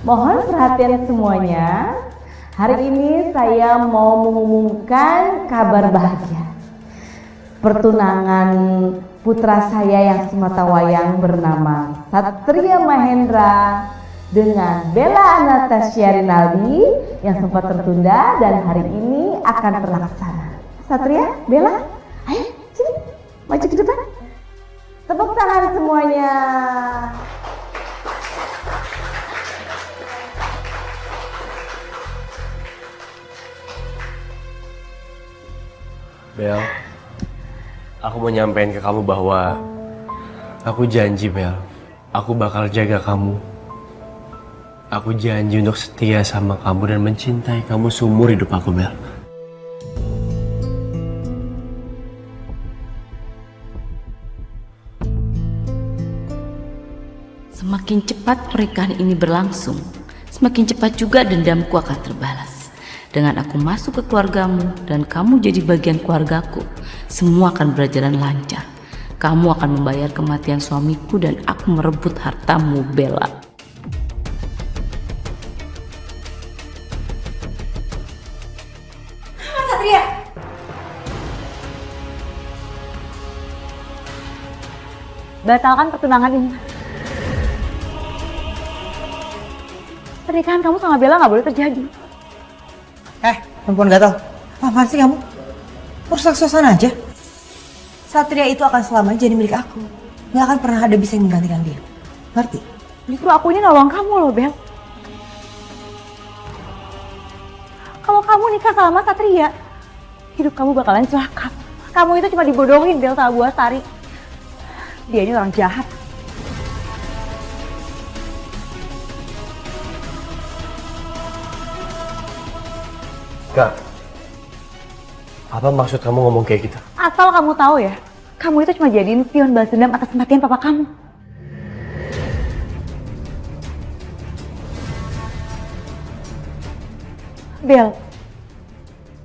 Mohon perhatian semuanya. Hari ini saya mau mengumumkan kabar bahagia. Pertunangan putra saya yang sematawayang bernama Satria Mahendra dengan Bella Anastasia Rinaldi yang sempat tertunda dan hari ini akan terlaksana. Satria, Bella, ayo sini, maju ke depan. Tepuk tangan semuanya. Bel, aku mau nyampein ke kamu bahwa aku janji, Bel, aku bakal jaga kamu. Aku janji untuk setia sama kamu dan mencintai kamu seumur hidup aku, Bel. Semakin cepat pernikahan ini berlangsung, semakin cepat juga dendamku akan terbalas. Dengan aku masuk ke keluargamu dan kamu jadi bagian keluargaku, semua akan berjalan lancar. Kamu akan membayar kematian suamiku dan aku merebut hartamu, Bella. Mas Satria! Batalkan pertunangan ini. Pernikahan kamu sama Bella nggak boleh terjadi. Perempuan gatal. Apaan sih kamu? Rusak suasana aja. Satria itu akan selamanya jadi milik aku. Gak akan pernah ada bisa yang menggantikan dia. Ngerti? Justru aku ini nolong kamu loh, Bel. Kalau kamu nikah sama Satria, hidup kamu bakalan celaka. Kamu itu cuma dibodohin, Bel, sama Bu Astari. Dia ini orang jahat. Kak, apa maksud kamu ngomong kayak gitu? Asal kamu tahu ya, kamu itu cuma jadiin pion balas dendam atas kematian papa kamu. Bel,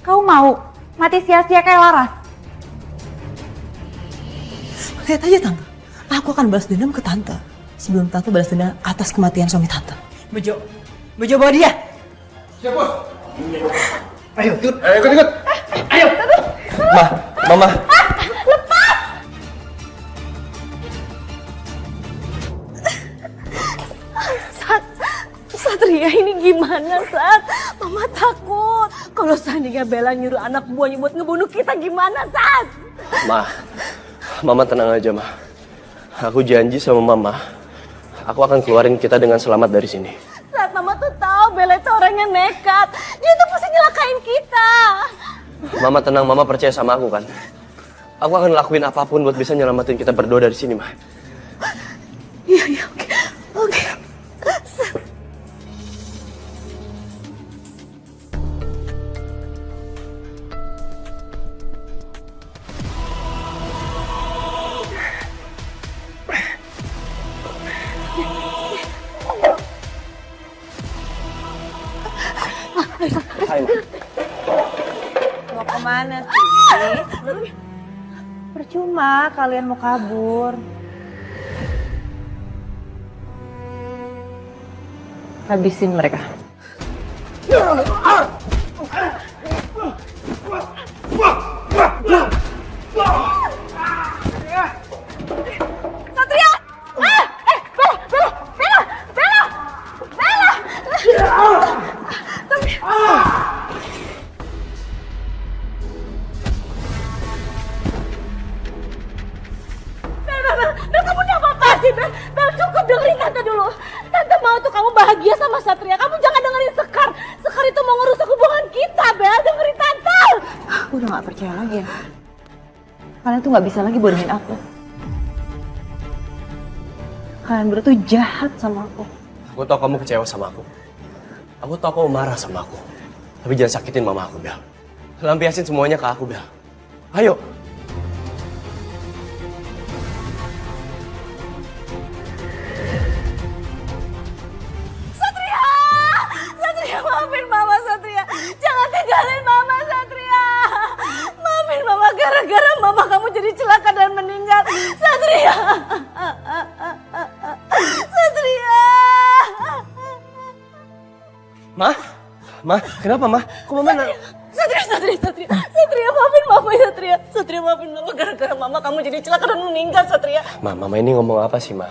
kamu mau mati sia-sia kayak Laras? Lihat aja Tante. Aku akan balas dendam ke Tante. Sebelum Tante balas dendam atas kematian suami Tante. Bejo bawa dia. Siap, Bos. Ayo, ikut. Ikut. Ayo. Mama. Satria ini gimana, Sat? Mama takut. Kalau seandainya Bella nyuruh anak buahnya buat ngebunuh kita gimana, Sat? Mama tenang aja, Ma. Aku janji sama Mama, aku akan keluarin kita dengan selamat dari sini. Sat, Mama tuh tahu Bella itu orangnya nekat. Dia tuh pasti nyelakain kita. Mama tenang, Mama percaya sama aku kan? Aku akan lakuin apapun buat bisa nyelamatin kita berdua dari sini, Ma. Iya, oke. Hai, Ma. Mau kemana sih? Percuma kalian mau kabur. Habisin mereka. Satria! Bel, kamu udah apa sih, Bel? Bel, cukup dengerin Tante dulu. Tante mau tuh kamu bahagia sama Satria. Kamu jangan dengerin Sekar. Sekar itu mau ngerusak hubungan kita, Bel. Dengerin Tante. Aku udah gak percaya lagi ya. Kalian tuh gak bisa lagi bodohin aku. Kalian berdua tuh jahat sama aku. Aku tahu kamu kecewa sama aku. Aku tahu kamu marah sama aku. Tapi jangan sakitin Mama aku, Bel. Lampiasin semuanya ke aku, Bel. Ayo. Satria. Satria. Ma, kenapa ma? Kok mama Satria, maafin mama ya Satria. Satria maafin mama, gara-gara mama kamu jadi celaka dan meninggal Satria. Mama ini ngomong apa sih ma?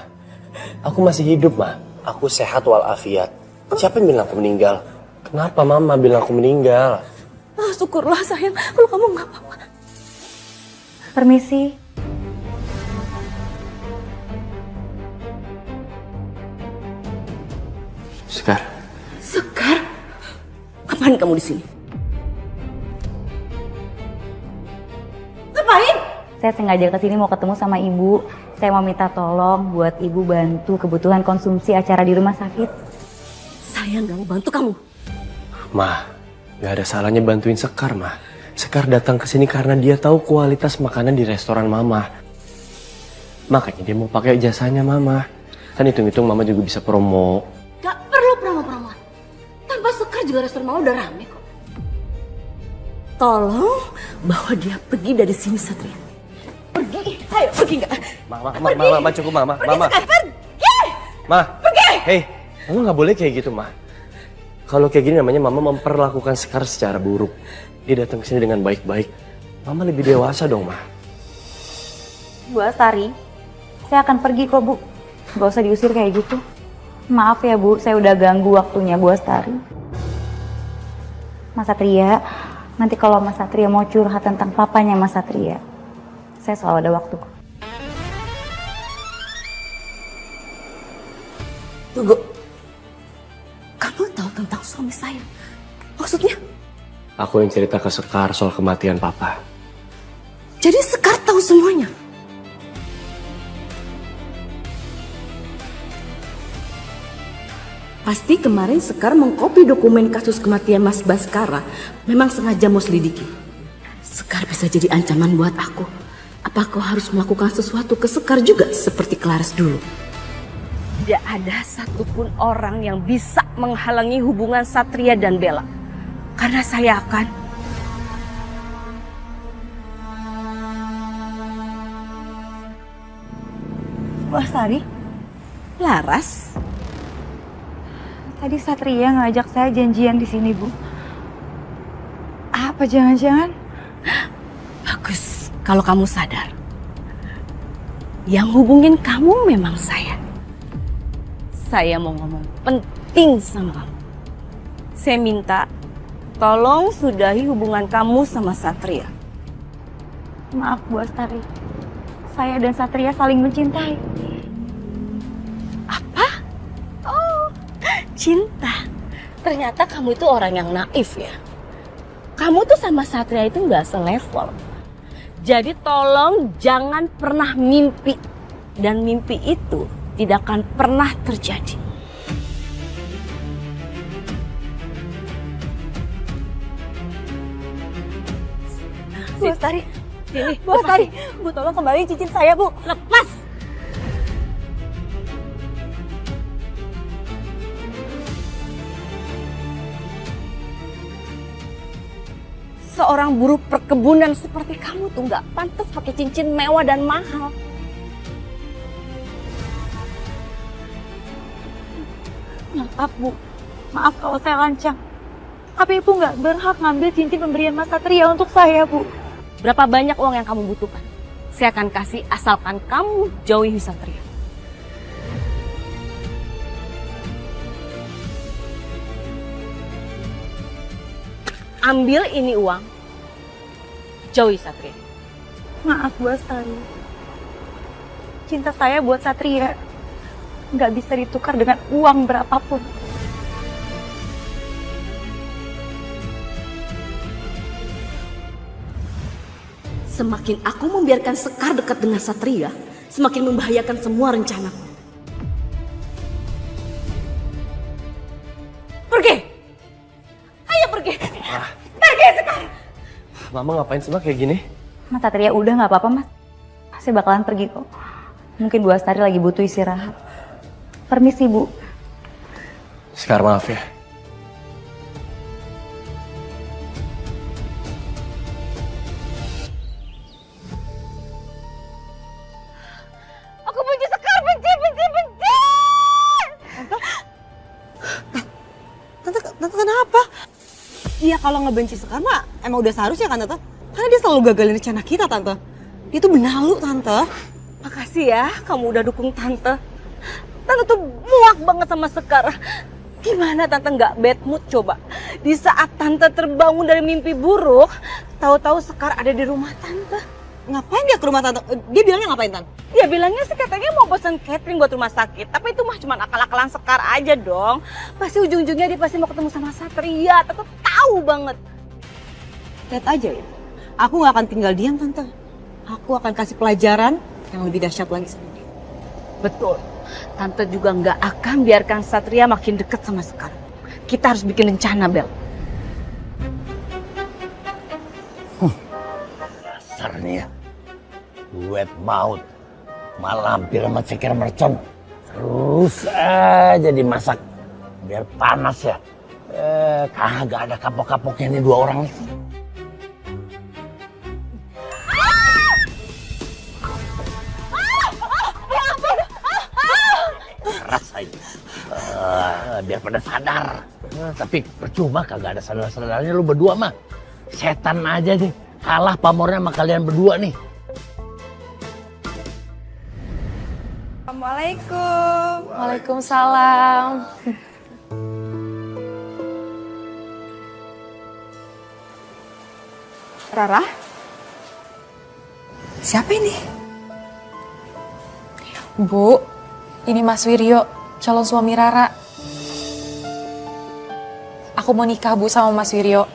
Aku masih hidup ma. Aku sehat walafiat. Siapa yang bilang aku meninggal? Kenapa mama bilang aku meninggal? Ah, syukurlah sayang, kalau kamu nggak apa-apa. Permisi. Sekar. Sekar, apaan kamu di sini? Ngapain? Saya sengaja kesini mau ketemu sama ibu. Saya mau minta tolong buat ibu bantu kebutuhan konsumsi acara di rumah sakit. Saya nggak mau bantu kamu. Ma, gak ada salahnya bantuin Sekar ma. Sekar datang ke sini karena dia tahu kualitas makanan di restoran mama. Makanya dia mau pakai jasanya mama. Kan hitung-hitung mama juga bisa promo. Gak perlu promo-promo. Tanpa Sekar juga restoran mama udah rame kok. Tolong bawa dia pergi dari sini Satria. Pergi, ayo pergi nggak? Mama, cukup mama. Sekar, pergi! Ma, Pergi! hei, mama nggak boleh kayak gitu ma. Kalau kayak gini namanya mama memperlakukan Sekar secara buruk. Dia datang ke sini dengan baik-baik. Mama lebih dewasa dong ma. Bu Astari, saya akan pergi kok bu. Gak usah diusir kayak gitu. Maaf ya bu, saya udah ganggu waktunya Bu Astari. Mas Satria, nanti kalau Mas Satria mau curhat tentang papanya Mas Satria, saya selalu ada waktu. Tunggu. Kamu tahu tentang suami saya? Maksudnya? Aku yang cerita ke Sekar soal kematian papa. Jadi Sekar tahu semuanya? Pasti kemarin Sekar mengkopi dokumen kasus kematian Mas Baskara. Memang sengaja mau selidiki. Sekar bisa jadi ancaman buat aku. Apa kau harus melakukan sesuatu ke Sekar juga seperti Klares dulu? Tidak ada satupun orang yang bisa menghalangi hubungan Satria dan Bella. Karena saya akan... Bu Astari, Laras? tadi Satria ngajak saya janjian di sini bu. Apa jangan-jangan? Bagus kalau kamu sadar. Yang hubungin kamu memang saya. Saya mau ngomong penting sama kamu. Saya minta tolong sudahi hubungan kamu sama Satria. Maaf Bu Astari, saya dan Satria saling mencintai. Apa? Oh, cinta. Ternyata kamu itu orang yang naif ya. Kamu tuh sama Satria itu nggak selevel. Jadi tolong jangan pernah mimpi. Dan mimpi itu tidak akan pernah terjadi. Bu Astari, Sini, Bu Astari, Bu tolong kembali cincin saya Bu. lepas. Seorang buruh perkebunan seperti kamu tuh nggak pantas pakai cincin mewah dan mahal. Maaf Bu, maaf kalau saya lancang. Tapi Ibu nggak berhak ngambil cincin pemberian Mas Satria untuk saya Bu. Berapa banyak uang yang kamu butuhkan? Saya akan kasih asalkan kamu jauhi Satria. Ambil ini uang, jauhi Satria. Maaf Bu Astari, cinta saya buat Satria nggak bisa ditukar dengan uang berapapun. Semakin aku membiarkan Sekar dekat dengan Satria, semakin membahayakan semua rencanaku. Pergi! Ayo pergi! Pergi Sekar! Mama ngapain sih ma kayak gini? Mas Satria udah nggak apa-apa Mas. Saya bakalan pergi kok. Mungkin Bu Astari lagi butuh istirahat. Permisi Bu. Sekar maaf ya. Iya kalau ngebenci Sekar mah emang udah seharusnya kan Tante. Karena dia selalu gagalin rencana kita Tante. Dia tuh benalu Tante. Makasih ya kamu udah dukung Tante. Tante tuh muak banget sama Sekar. Gimana Tante nggak bad mood coba? Di saat Tante terbangun dari mimpi buruk, tahu-tahu Sekar ada di rumah Tante. Ngapain dia ke rumah Tante? Dia bilangnya ngapain Tante? Dia bilangnya sih katanya mau pesan catering buat rumah sakit. Tapi itu mah cuma akal-akalan Sekar aja dong. Pasti ujung-ujungnya dia pasti mau ketemu sama Satria. Tante tahu banget. Lihat aja ya. Aku gak akan tinggal diam Tante. Aku akan kasih pelajaran yang lebih dahsyat lagi sama dia. Betul. Tante juga nggak akan biarkan Satria makin deket sama Sekar. Kita harus bikin rencana, Bel. Dasarnya wet maut malah hampir sama ceker mercon, terus aja dimasak biar panas ya. Kagak ada kapok-kapoknya nih dua orang nih. Rasain biar pada sadar. Tapi percuma kagak ada sadar-sadarnya lu berdua mah. Setan aja deh. Kalah pamornya sama kalian berdua nih. Assalamualaikum. Waalaikumsalam. Rara? Siapa ini? Bu, ini Mas Wiryo, calon suami Rara. Aku mau nikah Bu sama Mas Wiryo.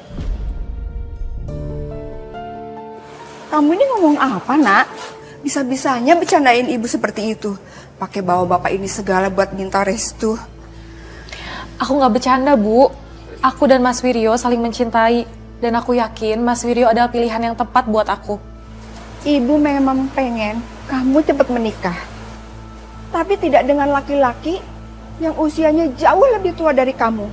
Kamu ini ngomong apa, Nak? Bisa-bisanya bercandain ibu seperti itu. Pakai bawa bapak ini segala buat minta restu. Aku nggak bercanda, Bu. Aku dan Mas Wiryo saling mencintai. Dan aku yakin Mas Wiryo adalah pilihan yang tepat buat aku. Ibu memang pengen kamu cepat menikah. Tapi tidak dengan laki-laki yang usianya jauh lebih tua dari kamu.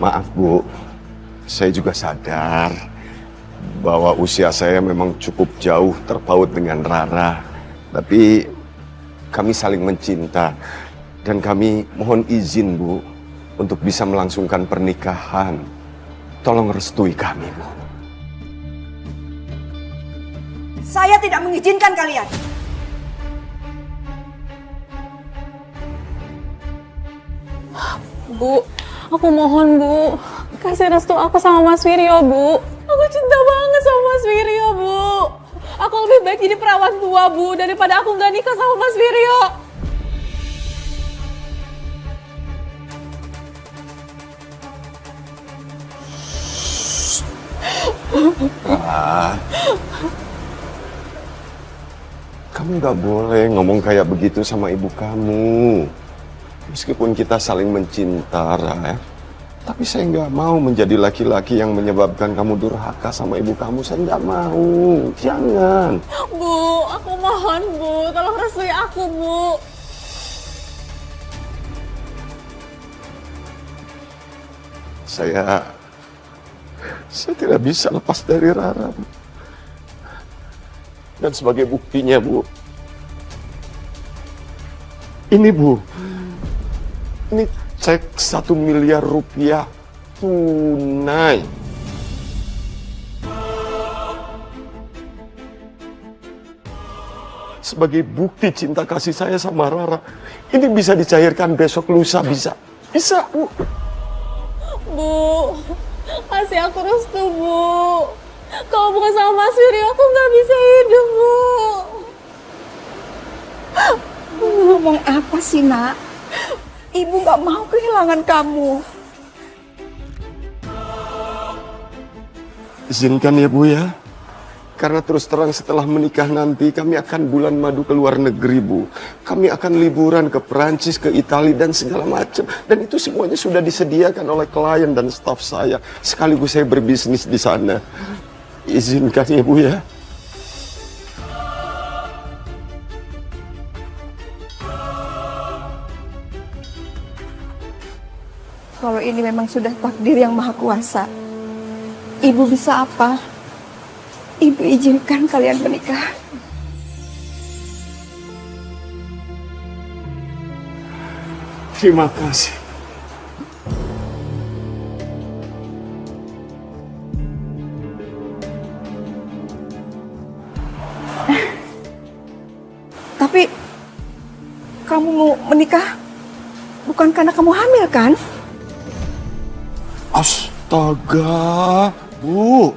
Maaf Bu, saya juga sadar bahwa usia saya memang cukup jauh terpaut dengan Rara. Tapi kami saling mencinta dan kami mohon izin Bu untuk bisa melangsungkan pernikahan. Tolong restui kami Bu. Saya tidak mengizinkan kalian. Bu, aku mohon Bu, kasih restu aku sama Mas Wiryo, Bu. Aku cinta banget sama Mas Wiryo, Bu. Aku lebih baik jadi perawat tua, Bu, daripada aku nggak nikah sama Mas Wiryo. Kamu gak boleh ngomong kayak begitu sama ibu kamu. Meskipun kita saling mencinta, Ra, tapi saya nggak mau menjadi laki-laki yang menyebabkan kamu durhaka sama ibu kamu. Saya nggak mau. Jangan. Bu, aku mohon, Bu. Tolong restui aku, Bu. Saya tidak bisa lepas dari Rara, Bu. Dan sebagai buktinya, Bu, ini Bu, ini cek 1 miliar rupiah tunai. Sebagai bukti cinta kasih saya sama Rara, ini bisa dicairkan besok lusa, bisa, Bu. Bu, kasih aku restu, Bu. Kalau bukan sama Mas Wiryo, aku nggak bisa hidup, Bu. Ngomong apa sih, Nak? Ibu nggak mau kehilangan kamu. Izinkan ya Bu ya. Karena terus terang setelah menikah nanti kami akan bulan madu ke luar negeri, Bu. Kami akan liburan ke Perancis, ke Italia dan segala macam. Dan itu semuanya sudah disediakan oleh klien dan staf saya. Sekaligus saya berbisnis di sana. Izinkan ya Bu ya. Kalau ini memang sudah takdir yang maha kuasa, Ibu bisa apa? Ibu izinkan kalian menikah. Terima kasih. kamu mau menikah bukan karena kamu hamil kan? Astaga, Bu.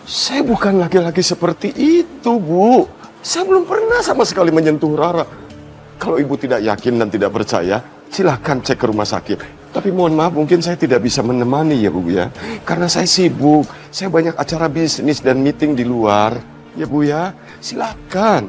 Saya bukan laki-laki seperti itu, Bu. Saya belum pernah sama sekali menyentuh Rara. Kalau Ibu tidak yakin dan tidak percaya, silahkan cek ke rumah sakit. Tapi mohon maaf, mungkin saya tidak bisa menemani ya, Bu ya. Karena saya sibuk. Saya banyak acara bisnis dan meeting di luar. Ya, Bu ya. Silahkan.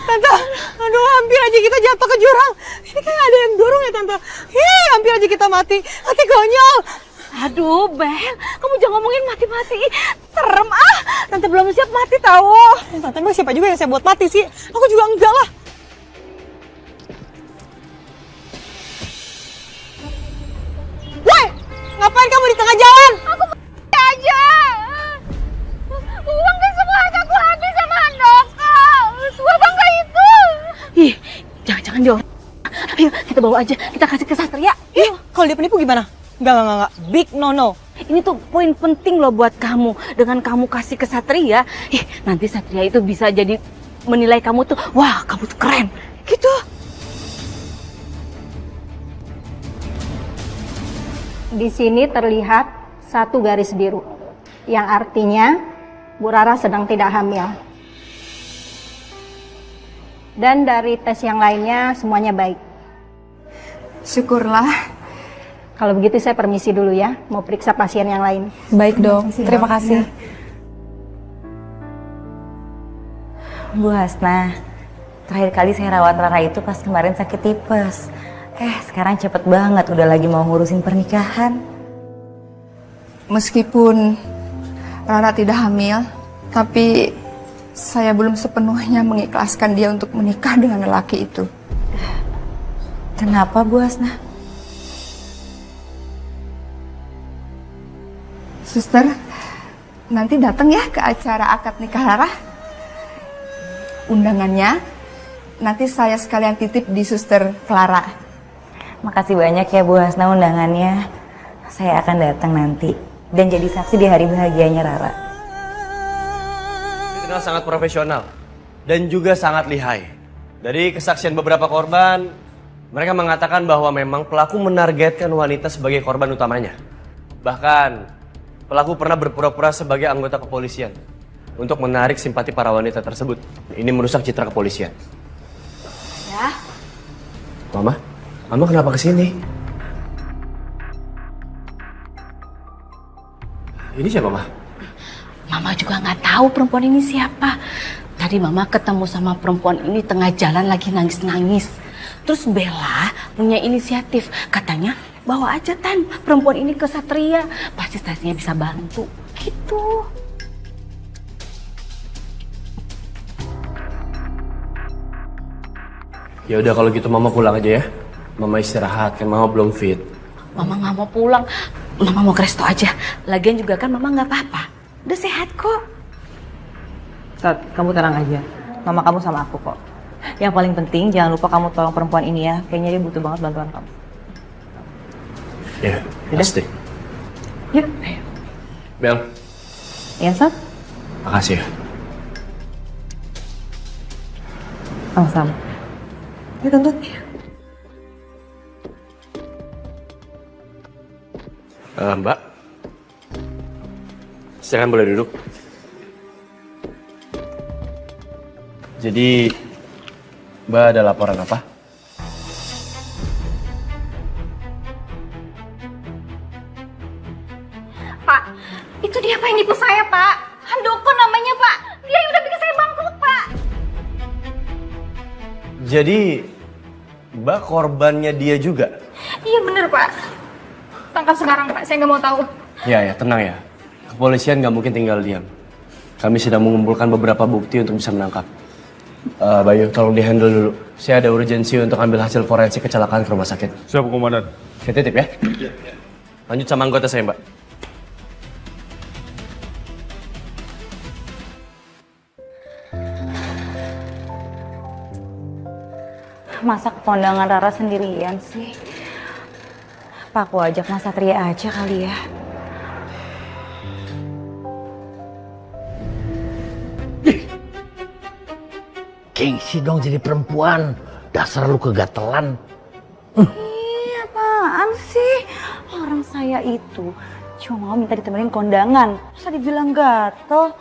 Tante, aduh hampir aja kita jatuh ke jurang. Ini kayak ada yang dorong ya Tante. Ih, hampir aja kita mati. Mati konyol. Aduh, Bel, kamu jangan ngomongin mati-mati. Serem ah, Tante belum siap mati tahu. Tante emang siapa juga yang saya buat mati sih? Aku juga enggak lah. Woi, ngapain kamu di tengah jalan? Aku mati aja. Uang kan semua aku habis sama Handoko. Semua bangga itu. Ih, jangan-jangan dia orang. Ayo, kita bawa aja. Kita kasih ke Satria. Ih, kalau dia penipu gimana? Enggak. Big no. Ini tuh poin penting loh buat kamu. Dengan kamu kasih ke Satria, nanti Satria itu bisa jadi menilai kamu tuh, wah kamu tuh keren. Gitu. Di sini terlihat satu garis biru, yang artinya Bu Rara sedang tidak hamil. Dan dari tes yang lainnya semuanya baik. Syukurlah. Kalau begitu saya permisi dulu ya, mau periksa pasien yang lain. Baik dok, terima kasih. Bu Hasna, terakhir kali saya rawat Rara itu pas kemarin sakit tipes. Sekarang cepet banget udah lagi mau ngurusin pernikahan. Meskipun Rara tidak hamil, tapi saya belum sepenuhnya mengikhlaskan dia untuk menikah dengan lelaki itu. Kenapa Bu Hasna? Suster, nanti datang ya ke acara akad nikah Rara. Undangannya nanti saya sekalian titip di Suster Clara. Makasih banyak ya Bu Hasna undangannya. Saya akan datang nanti dan jadi saksi di hari bahagianya Rara. Dikenal sangat profesional dan juga sangat lihai. Dari kesaksian beberapa korban, mereka mengatakan bahwa memang pelaku menargetkan wanita sebagai korban utamanya. Bahkan pelaku pernah berpura-pura sebagai anggota kepolisian untuk menarik simpati para wanita tersebut. Ini merusak citra kepolisian. Ya. Mama kenapa kesini? Ini siapa, Ma? Mama juga nggak tahu perempuan ini siapa. Tadi Mama ketemu sama perempuan ini tengah jalan lagi nangis-nangis. Terus Bella punya inisiatif, katanya bawa aja Tan perempuan ini ke Satria, pasti Satria bisa bantu. Gitu. Ya udah kalau gitu Mama pulang aja ya. Mama istirahat, kan Mama belum fit. Mama nggak mau pulang, Mama mau ke resto aja. Lagian juga kan Mama nggak apa-apa, udah sehat kok. Sat, kamu tenang aja. Mama kamu sama aku kok. Yang paling penting jangan lupa kamu tolong perempuan ini ya. Kayaknya dia butuh banget bantuan kamu. Ya, pasti. Yuk. Bel. Iya, Sat? Makasih ya. Sama-sama. Ya Tante. Mbak. Silakan boleh duduk. Jadi, Mbak ada laporan apa? Pak, itu dia Pak yang nipu saya Pak. Handoko namanya Pak. Dia yang udah bikin saya bangkrut Pak. Jadi, Mbak korbannya dia juga? Iya bener Pak. Tangkap sekarang Pak, saya nggak mau tahu. Ya, tenang ya. Kepolisian nggak mungkin tinggal diam. Kami sedang mengumpulkan beberapa bukti untuk bisa menangkap. Bayu, tolong di-handle dulu. Saya ada urgensi untuk ambil hasil forensik kecelakaan ke rumah sakit. Siap, Komandan. Saya titip ya. Lanjut sama anggota saya, Mbak. Masa ke kondangan Rara sendirian sih? Apa aku ajak Mas Satria aja kali ya? gengsi dong jadi perempuan. Dasar lu kegatelan. Ih, apaan sih? Orang saya itu cuma mau minta ditemenin kondangan. Terus dibilang gatel.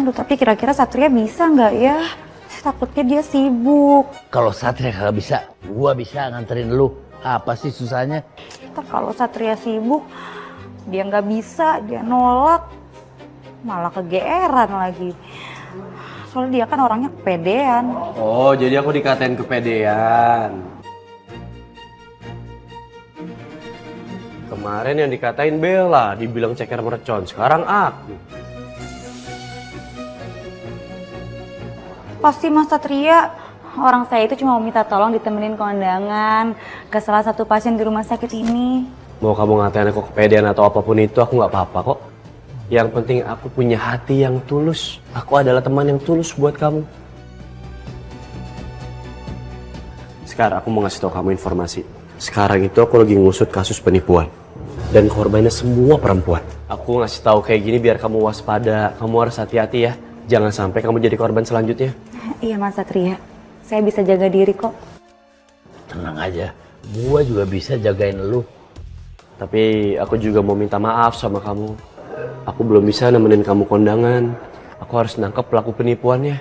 Aduh, tapi kira-kira Satria bisa nggak ya? Takutnya dia sibuk. Kalau Satria kagak bisa, gua bisa nganterin lu. Apa sih susahnya? Ntar kalau Satria sibuk, dia nggak bisa, dia nolak. Malah kegeeran lagi. Soalnya dia kan orangnya kepedean. Oh, jadi aku dikatain kepedean. Kemarin yang dikatain Bella, dibilang ceker mercon. Sekarang aku. Pasti Mas Satria, orang saya itu cuma mau minta tolong ditemenin kondangan ke salah satu pasien di rumah sakit ini. Mau kamu ngatain aku kepedean atau apapun itu, aku nggak apa-apa kok. Yang penting aku punya hati yang tulus. Aku adalah teman yang tulus buat kamu. Sekarang aku mau ngasih tau kamu informasi. Sekarang itu aku lagi ngusut kasus penipuan. Dan korbannya semua perempuan. Aku ngasih tahu kayak gini biar kamu waspada. Kamu harus hati-hati ya. Jangan sampai kamu jadi korban selanjutnya. Iya Mas Satria, saya bisa jaga diri kok. Tenang aja, gua juga bisa jagain lu. Tapi aku juga mau minta maaf sama kamu. Aku belum bisa nemenin kamu kondangan. Aku harus nangkep pelaku penipuannya.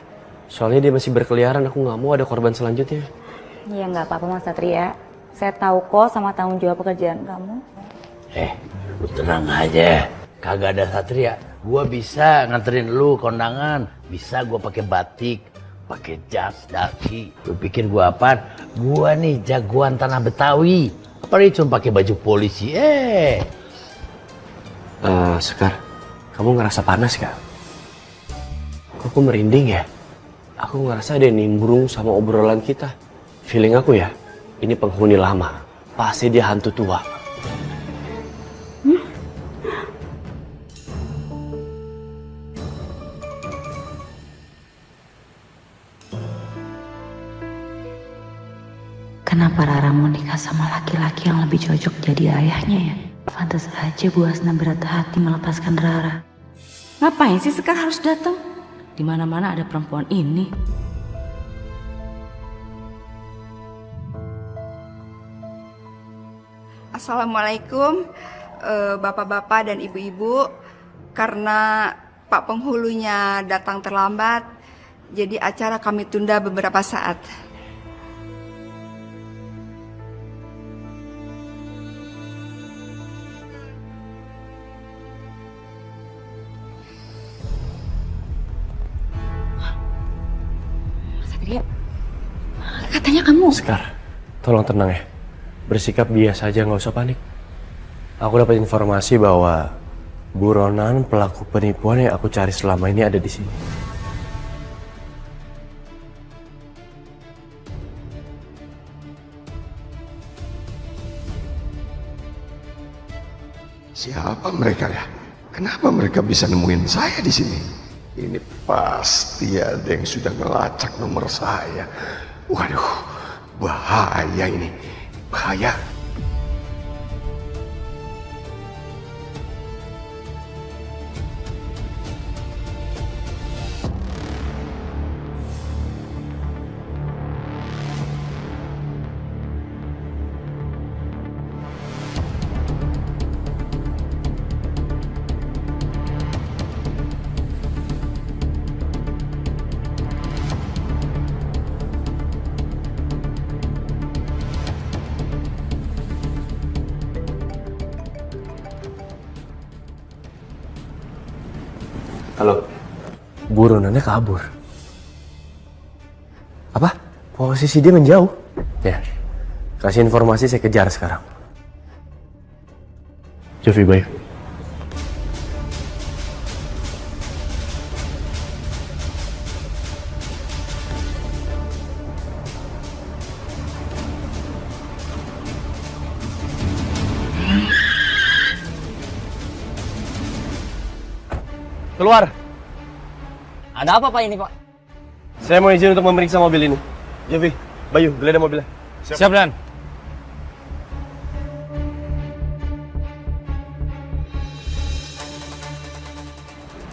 Soalnya dia masih berkeliaran, aku nggak mau ada korban selanjutnya. Iya nggak apa-apa Mas Satria, saya tahu kok sama tanggung jawab pekerjaan kamu. Lu tenang aja, kagak ada Satria. Gua bisa nganterin lu kondangan, bisa gua pakai batik, pakai jas, daki. Lu pikir gua apaan? Gua nih jagoan tanah Betawi. Apalagi cuma pakai baju polisi. Sekar, kamu ngerasa panas gak? Kok aku merinding ya? Aku ngerasa ada yang nimbrung sama obrolan kita. Feeling aku ya, ini penghuni lama. Pasti dia hantu tua. Kenapa Rara mau nikah sama laki-laki yang lebih cocok jadi ayahnya ya? Pantas aja Bu Hasna berat hati melepaskan Rara. Ngapain sih Sekar harus datang? Di mana-mana ada perempuan ini. Assalamualaikum bapak-bapak dan ibu-ibu. Karena Pak penghulunya datang terlambat, jadi acara kami tunda beberapa saat. Katanya kamu... Sekar, tolong tenang ya. Bersikap biasa aja, nggak usah panik. Aku dapat informasi bahwa buronan pelaku penipuan yang aku cari selama ini ada di sini. Siapa mereka ya? Kenapa mereka bisa nemuin saya di sini? Ini pasti ada yang sudah ngelacak nomor saya. Waduh, bahaya ini. Bahaya. Halo, buronannya kabur. Apa? Posisi dia menjauh? Ya, kasih informasi saya kejar sekarang. Jovi, bye. Keluar. Ada apa Pak ini Pak? Saya mau izin untuk memeriksa mobil ini. Jovi, Bayu, geledah mobilnya. Siap Dan.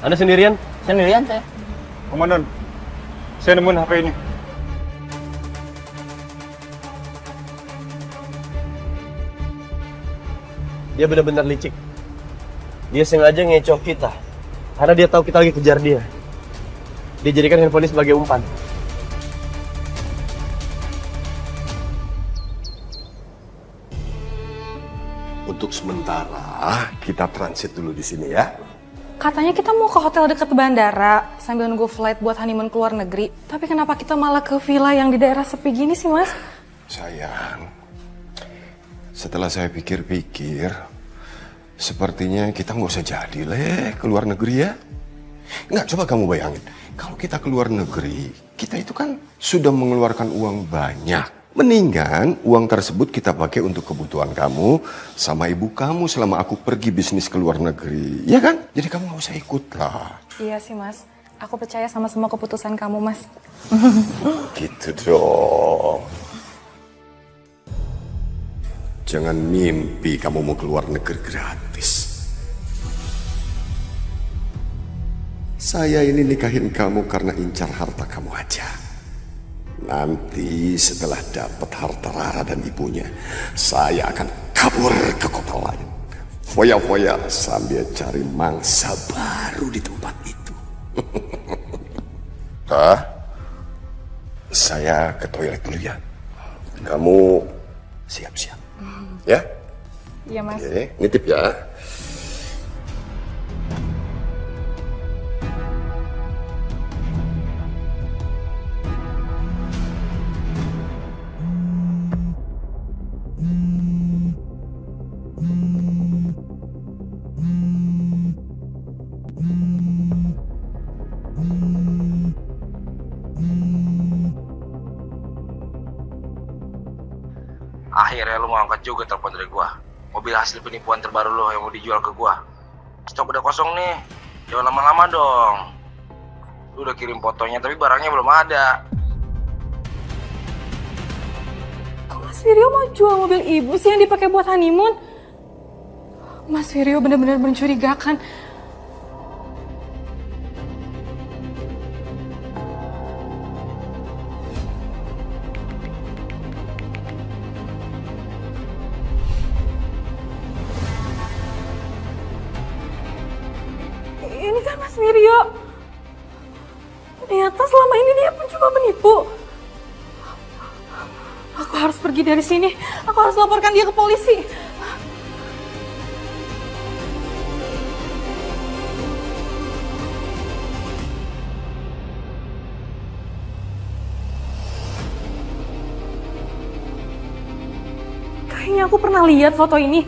Anda sendirian? Sendirian saya. Komandan, Saya nemuin HP ini. Dia benar-benar licik. Dia sengaja ngecoh kita. Karena dia tahu kita lagi kejar dia. Dia jadikan handphone ini sebagai umpan. Untuk sementara kita transit dulu di sini ya. Katanya kita mau ke hotel dekat bandara sambil nunggu flight buat honeymoon ke luar negeri. Tapi kenapa kita malah ke villa yang di daerah sepi gini sih, Mas? Sayang, setelah saya pikir-pikir, sepertinya kita nggak usah jadi ke luar negeri ya. Nggak, coba kamu bayangin, kalau kita ke luar negeri, kita itu kan sudah mengeluarkan uang banyak. Mendingan uang tersebut kita pakai untuk kebutuhan kamu sama ibu kamu selama aku pergi bisnis ke luar negeri. Ya kan? Jadi kamu nggak usah ikut lah. Iya sih, Mas. Aku percaya sama semua keputusan kamu, Mas. Gitu dong. Jangan mimpi kamu mau keluar negeri gratis. Saya ini nikahin kamu karena incar harta kamu aja. Nanti setelah dapat harta Rara dan ibunya, saya akan kabur ke kota lain. Foya-foya sambil cari mangsa baru di tempat itu. Saya ke toilet dulu ya. Kamu siap-siap. Ya? Iya, Mas. Oke, nitip ya. Akhirnya lu mau angkat juga telepon dari gua. Mobil hasil penipuan terbaru lo yang mau dijual ke gua. Stok udah kosong nih. Jangan lama-lama dong. Lu udah kirim fotonya tapi barangnya belum ada. Kok Mas Wiryo mau jual mobil ibu sih yang dipakai buat honeymoon? Mas Wiryo benar-benar mencurigakan. Ini kan Mas Wiryo. Ternyata selama ini dia pun cuma menipu. Aku harus pergi dari sini. Aku harus laporkan dia ke polisi. Kayaknya aku pernah lihat foto ini.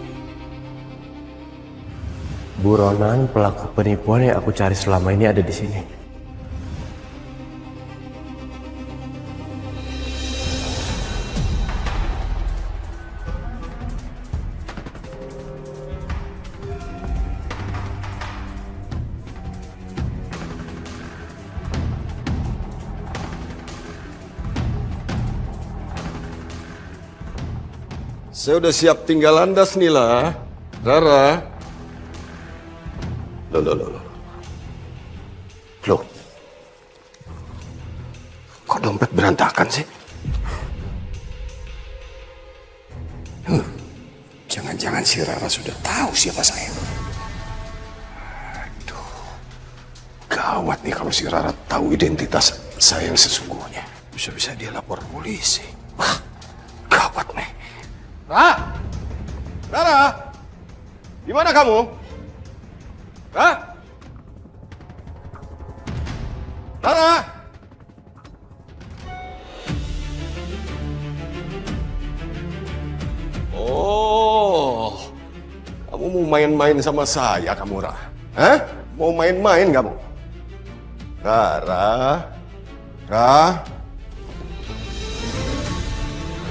Buronan pelaku penipuan yang aku cari selama ini ada di sini. Saya udah siap tinggal landas nih lah. Rara. Loh. Kok dompet berantakan sih? Jangan-jangan si Rara sudah tahu siapa saya. Aduh. Gawat nih kalau si Rara tahu identitas saya yang sesungguhnya. Bisa-bisa dia lapor polisi. Wah, gawat nih. Rara! Di mana kamu? Rara! Oh, kamu mau main-main sama saya, kamu, Rara? Hah? Mau main-main kamu? Rara?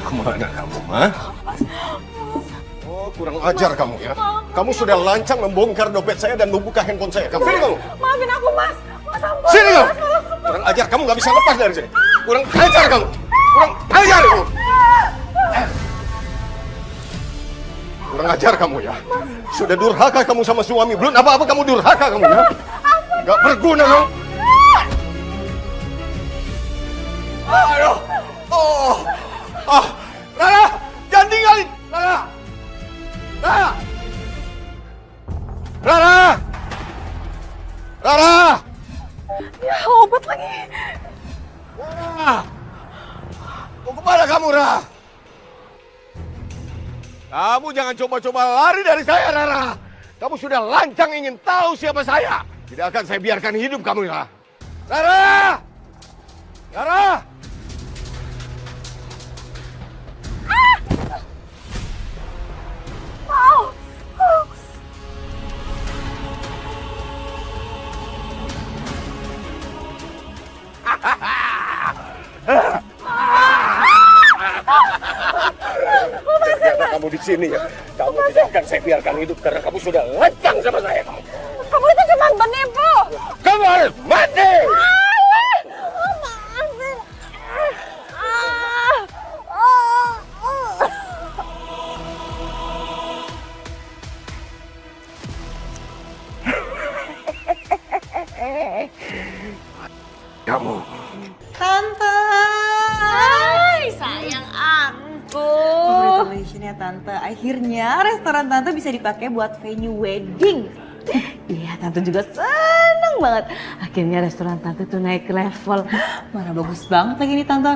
Kemana kamu, ha? Oh, kurang ajar kamu ya. Kamu sudah lancang membongkar dompet saya dan membuka handphone saya. Sini kamu. Maafin aku, Mas. Mas ampun. Sini kamu. Kurang ajar, kamu nggak bisa lepas dari sini. Kurang ajar kamu. Kurang ajar kamu. Kurang ajar kamu ya. Sudah durhaka kamu sama suami. Belum apa-apa kamu durhaka kamu ya. Gak berguna kamu. Rara! Mau kemana kamu, Rara? Kamu jangan coba-coba lari dari saya, Rara. Kamu sudah lancang ingin tahu siapa saya. Tidak akan saya biarkan hidup kamu, Rara. Rara! Rara! Ternyata kamu di sini ya. Kamu tidak akan saya biarkan hidup karena kamu sudah lancang sama saya. Kamu itu cuma penipu. Kamu harus mati. Kamu. Tante. Hai, sayang aku. Congratulations ya Tante. Akhirnya restoran Tante bisa dipakai buat venue wedding. Iya, Tante juga seneng banget. Akhirnya restoran Tante tuh naik ke level. Mana bagus banget lagi nih Tante.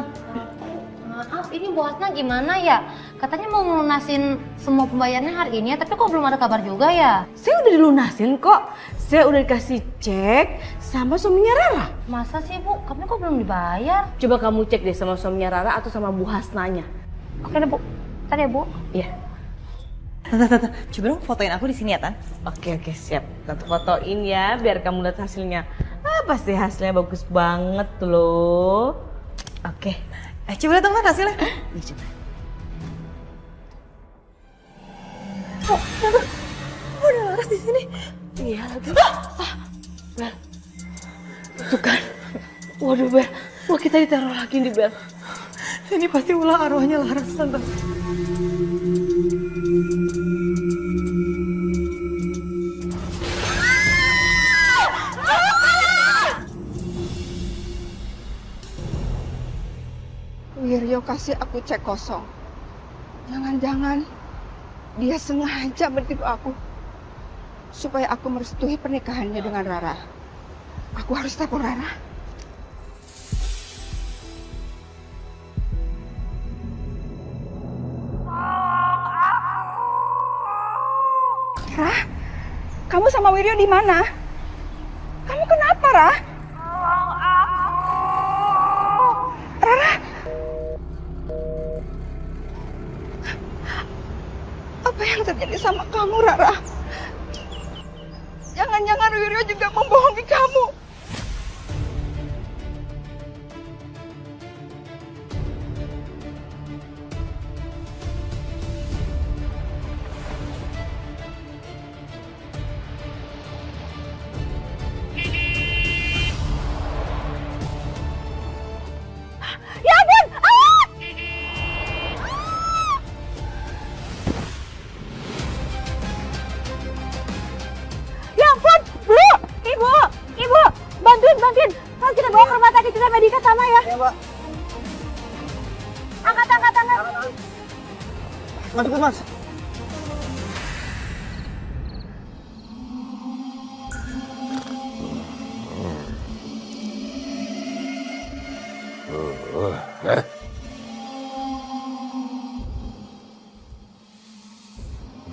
Maaf, ini bosnya gimana ya? Katanya mau melunasin semua pembayarannya hari ini ya, tapi kok belum ada kabar juga ya? Saya udah dilunasin kok. Saya udah dikasih cek sama suaminya Rara. Masa sih Bu? Kamu kok belum dibayar? Coba kamu cek deh sama suaminya Rara atau sama Bu Hasnanya. Oke deh Bu. Ntar ya Bu. Iya. Tante, coba dong fotoin aku di sini ya Tan. Oke, siap. Tante fotoin ya biar kamu lihat hasilnya. Ah, pasti hasilnya bagus banget tuh loh. Oke. Coba lihat dong Tan hasilnya. Nih coba. Udah laras di sini. Iya lagi. Bel. Tuh kan. Waduh Bel. Wah kita ditaruh lagi nih Bel. Ini pasti ulah arwahnya Laras Tante. Wiryo kasih aku cek kosong. Jangan-jangan dia sengaja menipu aku supaya aku merestui pernikahannya dengan Rara. Aku harus telepon Rara. Rara, kamu sama Wiryo di mana? Kamu kenapa, Rara? Rara, apa yang terjadi sama kamu, Rara? Jangan-jangan Wiryo juga membohongi kamu. Ya ampun! Ah! Ya ampun, Bu! Ibu! Bantuin! Kalau kita bawa ke rumah sakit kita medika sama ya. Ya, Mbak. Angkat. Mas, ikut, Mas.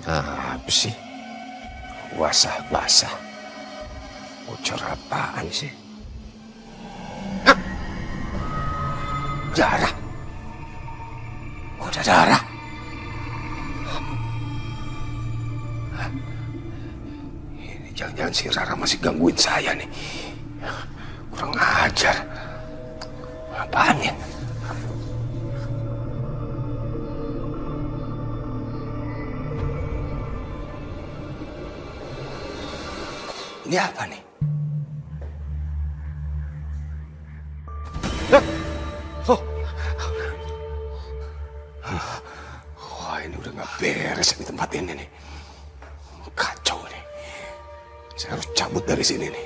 Apa sih? Basah. Bocor apaan sih? Hah? Darah. Kok ada darah? Hah? Ini jangan-jangan si Rara masih gangguin saya nih. Kurang ajar. Apaan ya? Ini apa nih? Wah, ini udah gak beres di tempat ini nih. Kacau nih. Saya harus cabut dari sini nih.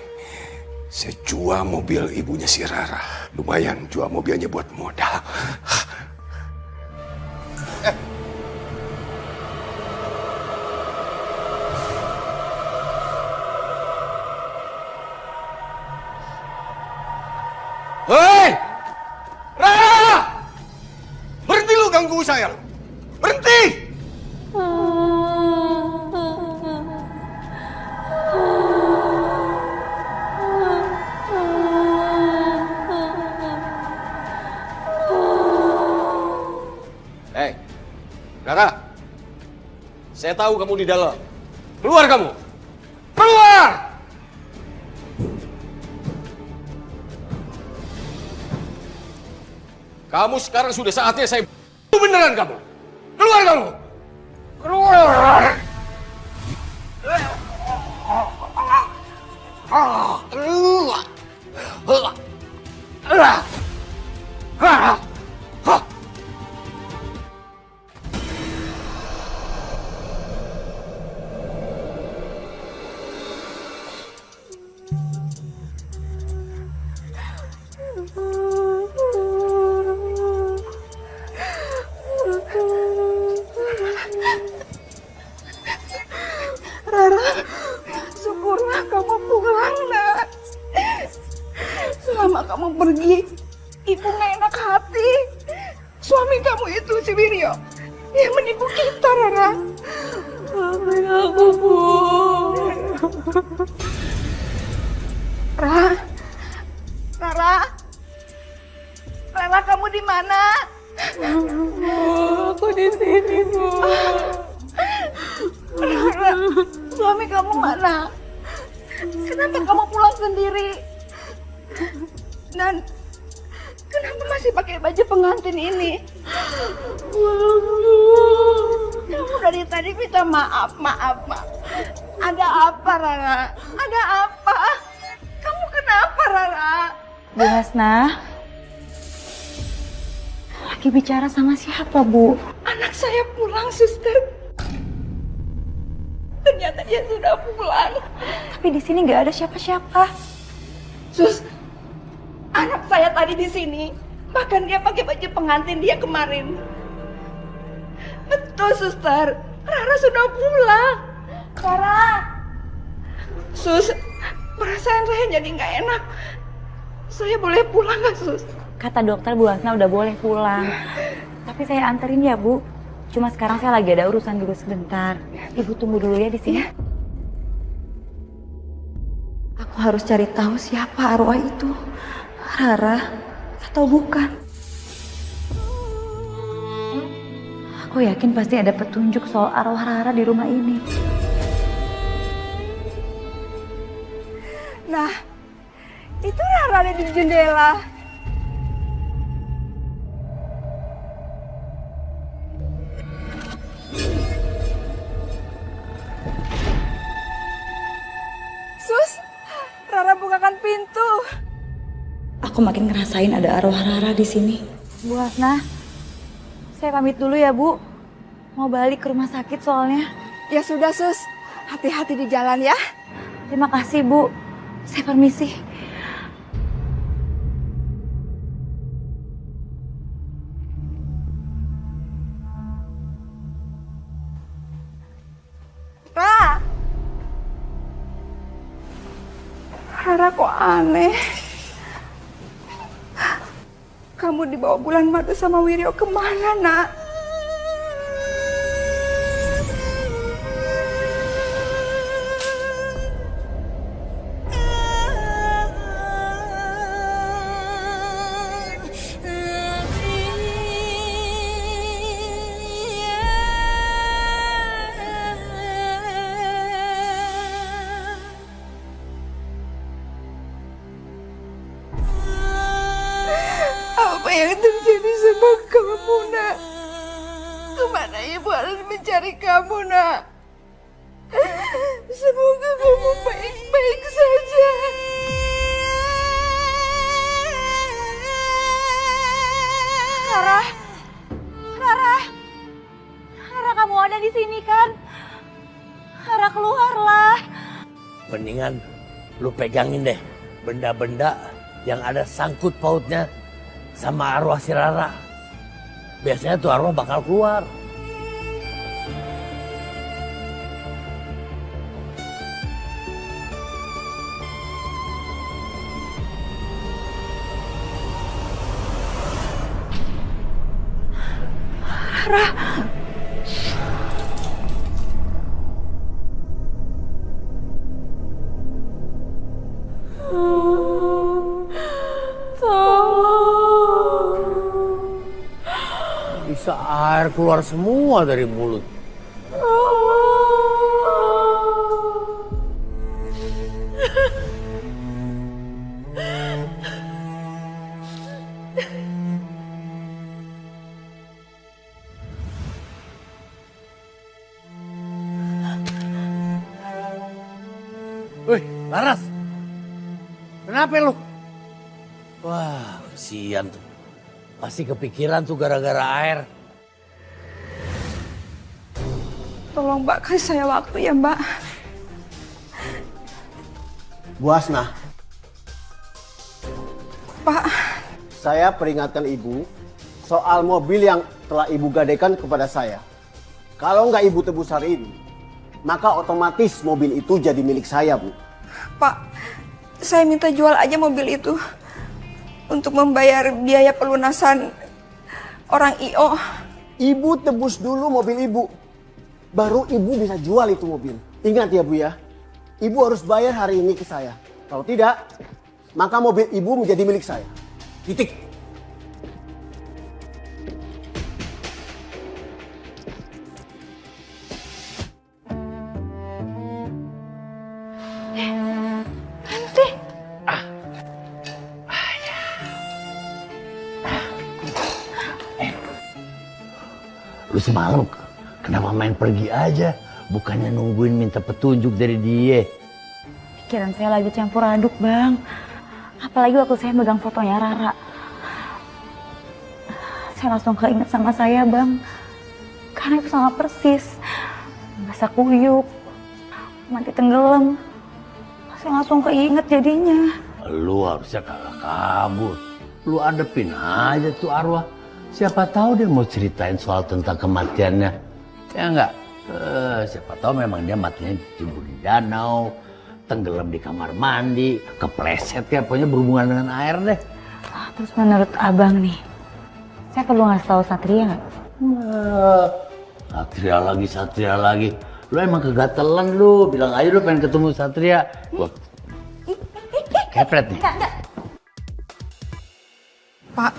Saya jual mobil ibunya si Rara. Lumayan jual mobilnya buat modal. Hei! Rara! saya. Berhenti! Hei, Rara. Saya tahu kamu di dalam. Keluar kamu! Keluar! Kamu sekarang sudah saatnya saya beneran kamu. Keluar kamu! Keluar! Rara, syukurlah kamu pulang, nak. Selama kamu pergi, ibu gak enak hati. Suami kamu itu si Wiryo yang menipu kita, Rara. Maafin aku, Bu. Rara, kamu di mana? Bu, aku di sini, Bu. Rara, suami kamu mana? Kenapa kamu pulang sendiri? Dan kenapa masih pakai baju pengantin ini? Kamu dari tadi minta maaf. Ada apa, Rara? Ada apa? Kamu kenapa, Rara? Bu Hasna, lagi bicara sama siapa, Bu? Anak saya pulang, suster. Ternyata dia sudah pulang. Tapi di sini nggak ada siapa-siapa. Sus, anak saya tadi di sini. Bahkan dia pakai baju pengantin dia kemarin. Betul, suster. Rara sudah pulang. Rara. Sus, perasaan saya jadi nggak enak. Saya boleh pulang nggak, Sus? Kata dokter Bu Hasna udah boleh pulang. Tapi saya anterin ya, Bu. Cuma sekarang saya lagi ada urusan dulu sebentar. Ibu tunggu dulu ya di sini. Aku harus cari tahu siapa arwah itu. Rara atau bukan. Aku yakin pasti ada petunjuk soal arwah Rara di rumah ini. Nah, itu Rara ada di jendela. Sus, Rara bukakan pintu. Aku makin ngerasain ada arwah Rara di sini. Bu Hasna, saya pamit dulu ya, Bu. Mau balik ke rumah sakit soalnya. Ya sudah, Sus. Hati-hati di jalan ya. Terima kasih, Bu. Saya permisi. Rara kok aneh. Kamu dibawa bulan madu sama Wiryo kemana, nak? Apa yang terjadi sama kamu, nak? Kemana ibu harus mencari kamu, nak? Semoga kamu baik-baik saja. Rara, kamu ada di sini kan? Rara, keluarlah. Mendingan lu pegangin deh benda-benda yang ada sangkut pautnya sama arwah si Rara. Biasanya tuh arwah bakal keluar. Rara. Bisa air keluar semua dari mulut. Wih, Laras. Kenapa lu? Wah, kesian tuh. Pasti kepikiran tuh gara-gara air. Tolong Mbak kasih saya waktu ya Mbak. Bu Asnah. Pak. Saya peringatkan Ibu soal mobil yang telah Ibu gadaikan kepada saya. Kalau nggak Ibu tebus hari ini, maka otomatis mobil itu jadi milik saya, Bu. Pak, saya minta jual aja mobil itu untuk membayar biaya pelunasan orang IO. Ibu tebus dulu mobil Ibu, baru Ibu bisa jual itu mobil. Ingat ya Bu ya, Ibu harus bayar hari ini ke saya. Kalau tidak, maka mobil Ibu menjadi milik saya. Titik. Lu semalam kenapa main pergi aja? Bukannya nungguin minta petunjuk dari dia. Pikiran saya lagi campur aduk, Bang. Apalagi waktu saya megang fotonya Rara. Saya langsung keinget sama saya, Bang. Karena itu sama persis. Basah kuyup, mati tenggelam. Saya langsung keinget jadinya. Lu harusnya kagak kabur. Lu adepin aja tuh arwah. Siapa tahu dia mau ceritain soal tentang kematiannya. Ya enggak? Siapa tahu memang dia matinya dicebur di danau, tenggelam di kamar mandi, kepleset kayak pokoknya berhubungan dengan air deh. Terus menurut Abang nih, saya perlu ngasih tahu Satria nggak? Satria lagi. Lu emang kegatelan lu. Bilang aja lu pengen ketemu Satria. Gua kepret nih. Pak,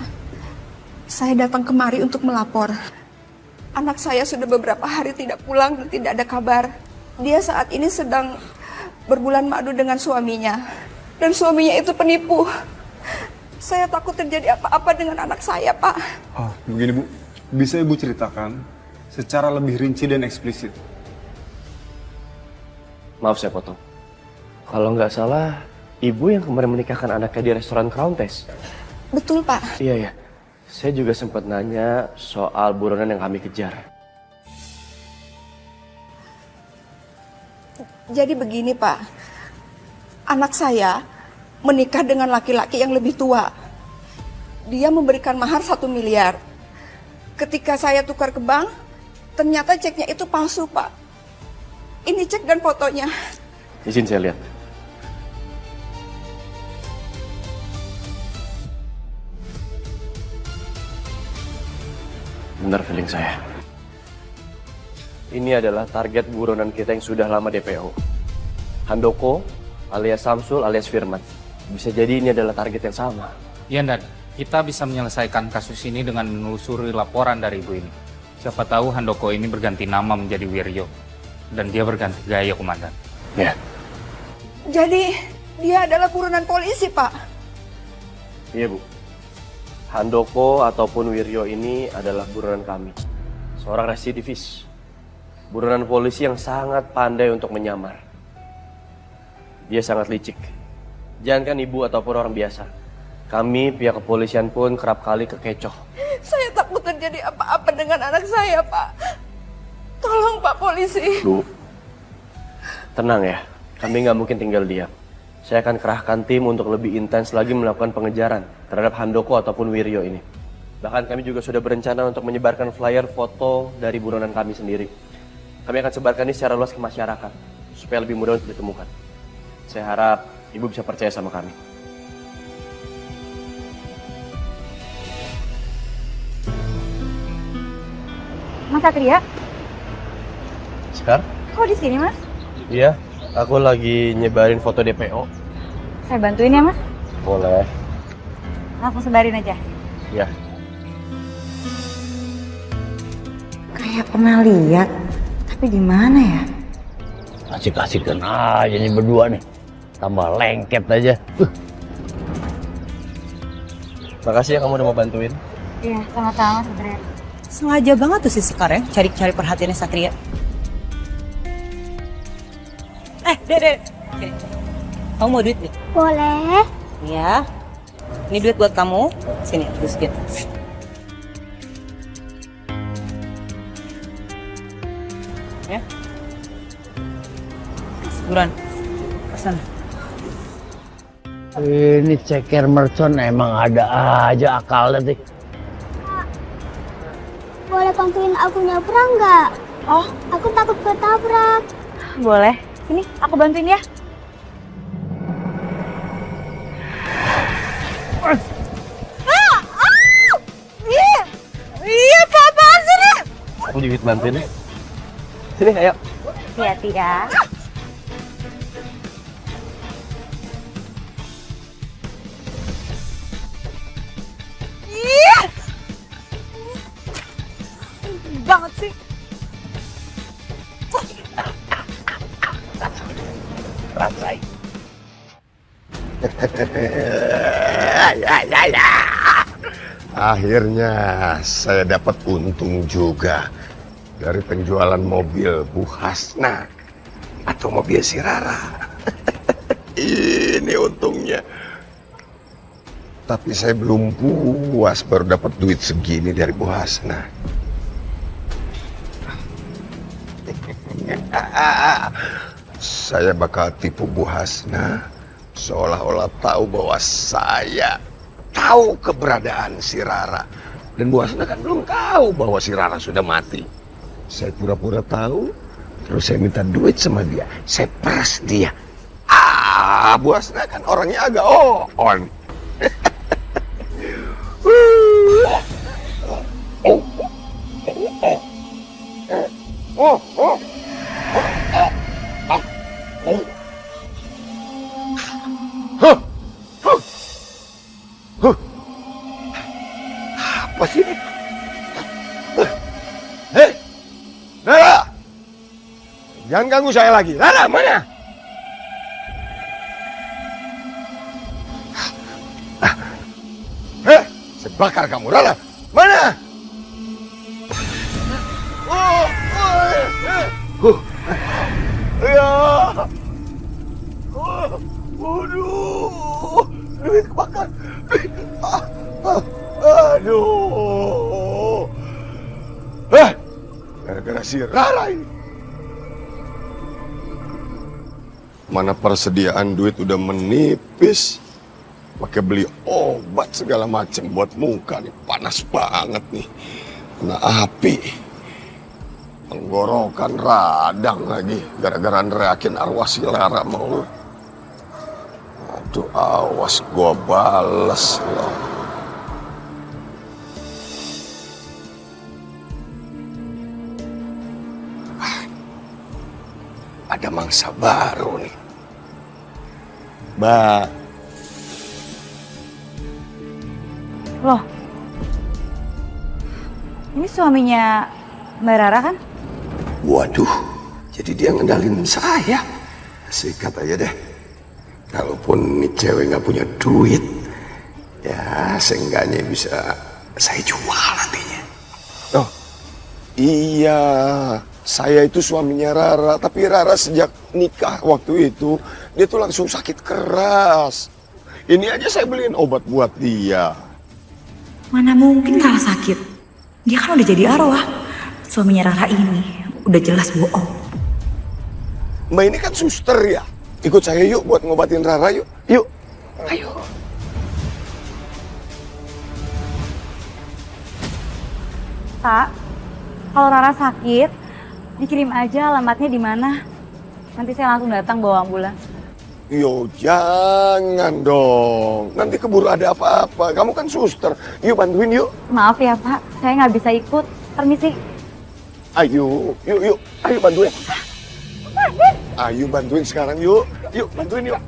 saya datang kemari untuk melapor. Anak saya sudah beberapa hari tidak pulang dan tidak ada kabar. Dia saat ini sedang berbulan madu dengan suaminya. Dan suaminya itu penipu. Saya takut terjadi apa-apa dengan anak saya, Pak. Oh, begini Bu. Bisa Ibu ceritakan secara lebih rinci dan eksplisit? Maaf saya potong. Kalau nggak salah, Ibu yang kemarin menikahkan anaknya di restoran Crown Test. Betul, Pak. Iya, ya. Saya juga sempat nanya soal buronan yang kami kejar. Jadi begini, Pak. Anak saya menikah dengan laki-laki yang lebih tua. Dia memberikan mahar 1 miliar. Ketika saya tukar ke bank, ternyata ceknya itu palsu, Pak. Ini cek dan fotonya. Izin saya lihat. Benar feeling saya. Ini adalah target buronan kita yang sudah lama DPO. Handoko alias Samsul alias Firman. Bisa jadi ini adalah target yang sama. Iya, Dan. Kita bisa menyelesaikan kasus ini dengan menelusuri laporan dari ibu ini. Siapa tahu Handoko ini berganti nama menjadi Wiryo. Dan dia berganti gaya, Komandan. Ya. Jadi dia adalah buronan polisi, Pak. Iya, Bu. Handoko ataupun Wiryo ini adalah buronan kami. Seorang residivis. Buronan polisi yang sangat pandai untuk menyamar. Dia sangat licik. Jangankan ibu ataupun orang biasa. Kami pihak kepolisian pun kerap kali kekecoh. Saya takut terjadi apa-apa dengan anak saya, Pak. Tolong, Pak Polisi. Bu, tenang ya. Kami nggak mungkin tinggal diam. Saya akan kerahkan tim untuk lebih intens lagi melakukan pengejaran terhadap Handoko ataupun Wiryo ini. Bahkan kami juga sudah berencana untuk menyebarkan flyer foto dari buronan kami sendiri. Kami akan sebarkan ini secara luas ke masyarakat, supaya lebih mudah untuk ditemukan. Saya harap Ibu bisa percaya sama kami. Mas Satria, Sekar? kok di sini Mas? Iya, aku lagi nyebarin foto DPO. Saya bantuin ya Mas? Boleh. Langsung sebarin aja. Ya. Kayak pernah lihat, tapi di mana ya? Asik-asikan aja nih berdua nih. Tambah lengket aja. Makasih ya kamu udah mau bantuin. Iya, sama-sama Satria. Sengaja banget tuh si Sekar ya, cari-cari perhatiannya Satria. Dek. Oke. Kamu mau duit, Dek? Boleh. Iya. Ini duit buat kamu. Sini, terus gitu. Ya. Buruan. Kesana. Ini ceker mercon emang ada aja akalnya sih. Boleh bantuin aku nyebrang nggak? Oh, aku takut ketabrak. Boleh. Sini, aku bantuin ya. Iya, apaan sih nih? Aku juga bantuin. Sini, ayo. Hati-hati ya. Iya. Banget sih. Rasain. Akhirnya saya dapat untung juga dari penjualan mobil Bu Hasna atau mobil si Rara. Ini untungnya. Tapi saya belum puas baru dapat duit segini dari Bu Hasna. Saya bakal tipu Bu Hasna seolah-olah tahu bahwa saya tahu keberadaan si Rara. Dan Bu Hasna kan belum tahu bahwa si Rara sudah mati. Saya pura-pura tahu, terus saya minta duit sama dia. Saya peras dia. Bu Hasna kan orangnya agak on. Apa sih ini? Hei, Rara! Jangan ganggu saya lagi. Rara, mana? Hei, saya bakar kamu. Rara, mana? Ya. Waduh. Duit kebakar. Aduh. Gara-gara si Rara ini. Mana persediaan duit udah menipis. Pakai beli obat segala macam buat muka nih. Panas banget nih. Kena api. Tenggorokan radang lagi. Gara-gara neriakin arwah si Rara mau. Aduh, awas gua bales loh. Ada mangsa baru nih. Mbak. Loh, ini suaminya Mbak Rara kan? Waduh, jadi dia ngendalin saya. Sikat aja deh. Kalaupun nih cewek nggak punya duit, ya seenggaknya bisa saya jual nantinya. Oh, iya. Saya itu suaminya Rara, tapi Rara sejak nikah waktu itu, dia tuh langsung sakit keras. Ini aja saya beliin obat buat dia. Mana mungkin Rara sakit? Dia kan udah jadi arwah. Suaminya Rara ini udah jelas bohong. Mbak ini kan suster ya. Ikut saya yuk buat ngobatin Rara yuk. Yuk. Ayo. Pak, kalau Rara sakit, dikirim aja alamatnya di mana. Nanti saya langsung datang bawa ambulans. Yo, jangan dong. Nanti keburu ada apa-apa. Kamu kan suster. Yuk bantuin yuk. Maaf ya Pak, saya nggak bisa ikut. Permisi. Ayo, yuk, ayo bantuin. Ayo bantuin sekarang yuk, bantuin yuk.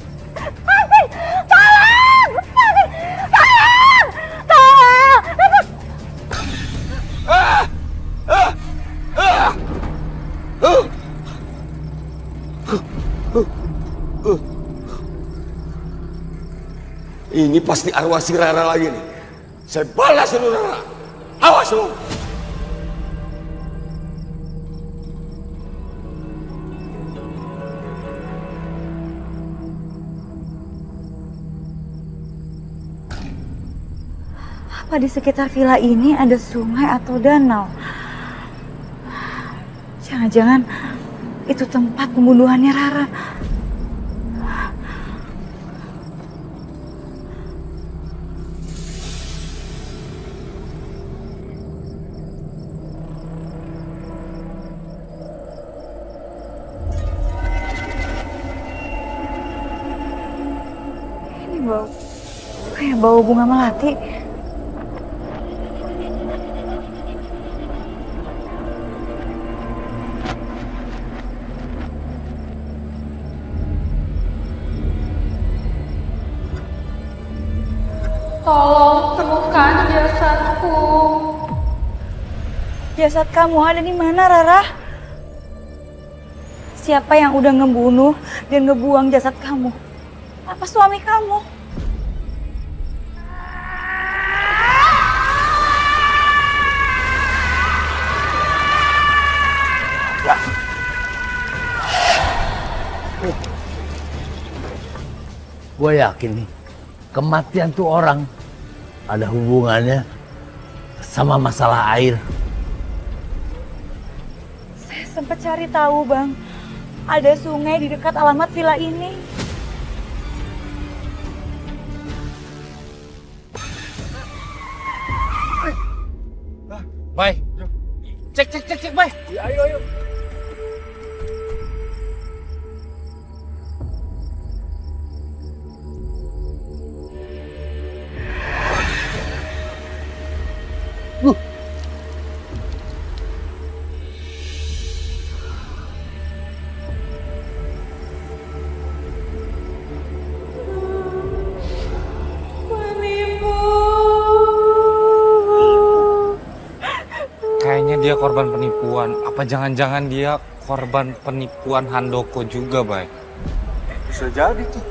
Ini pasti arwah si Rara lagi nih. Saya balas lu Rara. Awas lu. Apa di sekitar villa ini ada sungai atau danau? Jangan-jangan itu tempat pembunuhannya Rara. Ini bau, kayak bau bunga melati. Tolong temukan jasadku. Jasad kamu ada di mana, Rara? Siapa yang udah ngebunuh dan ngebuang jasad kamu? Apa suami kamu? Ya. Gue yakin nih, kematian tuh orang ada hubungannya sama masalah air. Saya sempat cari tahu, Bang. Ada sungai di dekat alamat villa ini. Bay, cek, Bay. Ya, ayo. Kayaknya dia korban penipuan. Apa jangan-jangan dia korban penipuan Handoko juga, Bay? Bisa jadi tuh.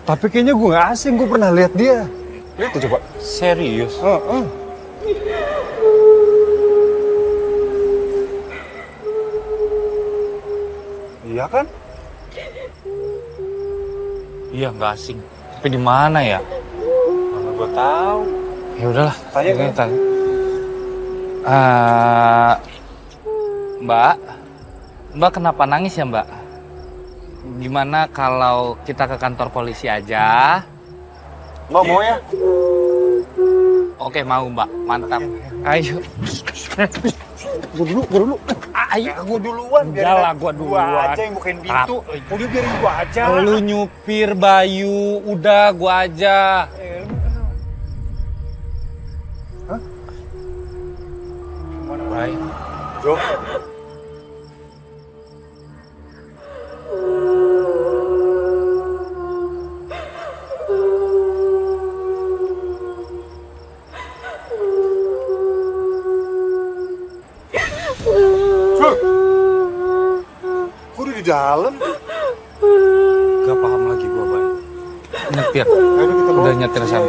Tapi kayaknya gue gak asing, gue pernah lihat dia. Lihat tuh coba. Serius? Iya kan? Iya, nggak asing. Tapi di mana ya? Mana gue tahu. Ya udahlah, tanya. Mbak kenapa nangis ya, Mbak? Gimana kalau kita ke kantor polisi aja? Mbak mau ya? Oke, mau, Mbak. Mantap. Ayo. Gue dulu. Ayo. Gue duluan. Enggak lah, gue duluan. Gue aja yang bukain pintu. Udah biarin gue aja. Lu nyupir, Bayu. Udah, gue aja. Hah? Mana, Bay? Jo. Di dalam gak paham lagi gua, Bay. Nyetir. Udah nyetir sama.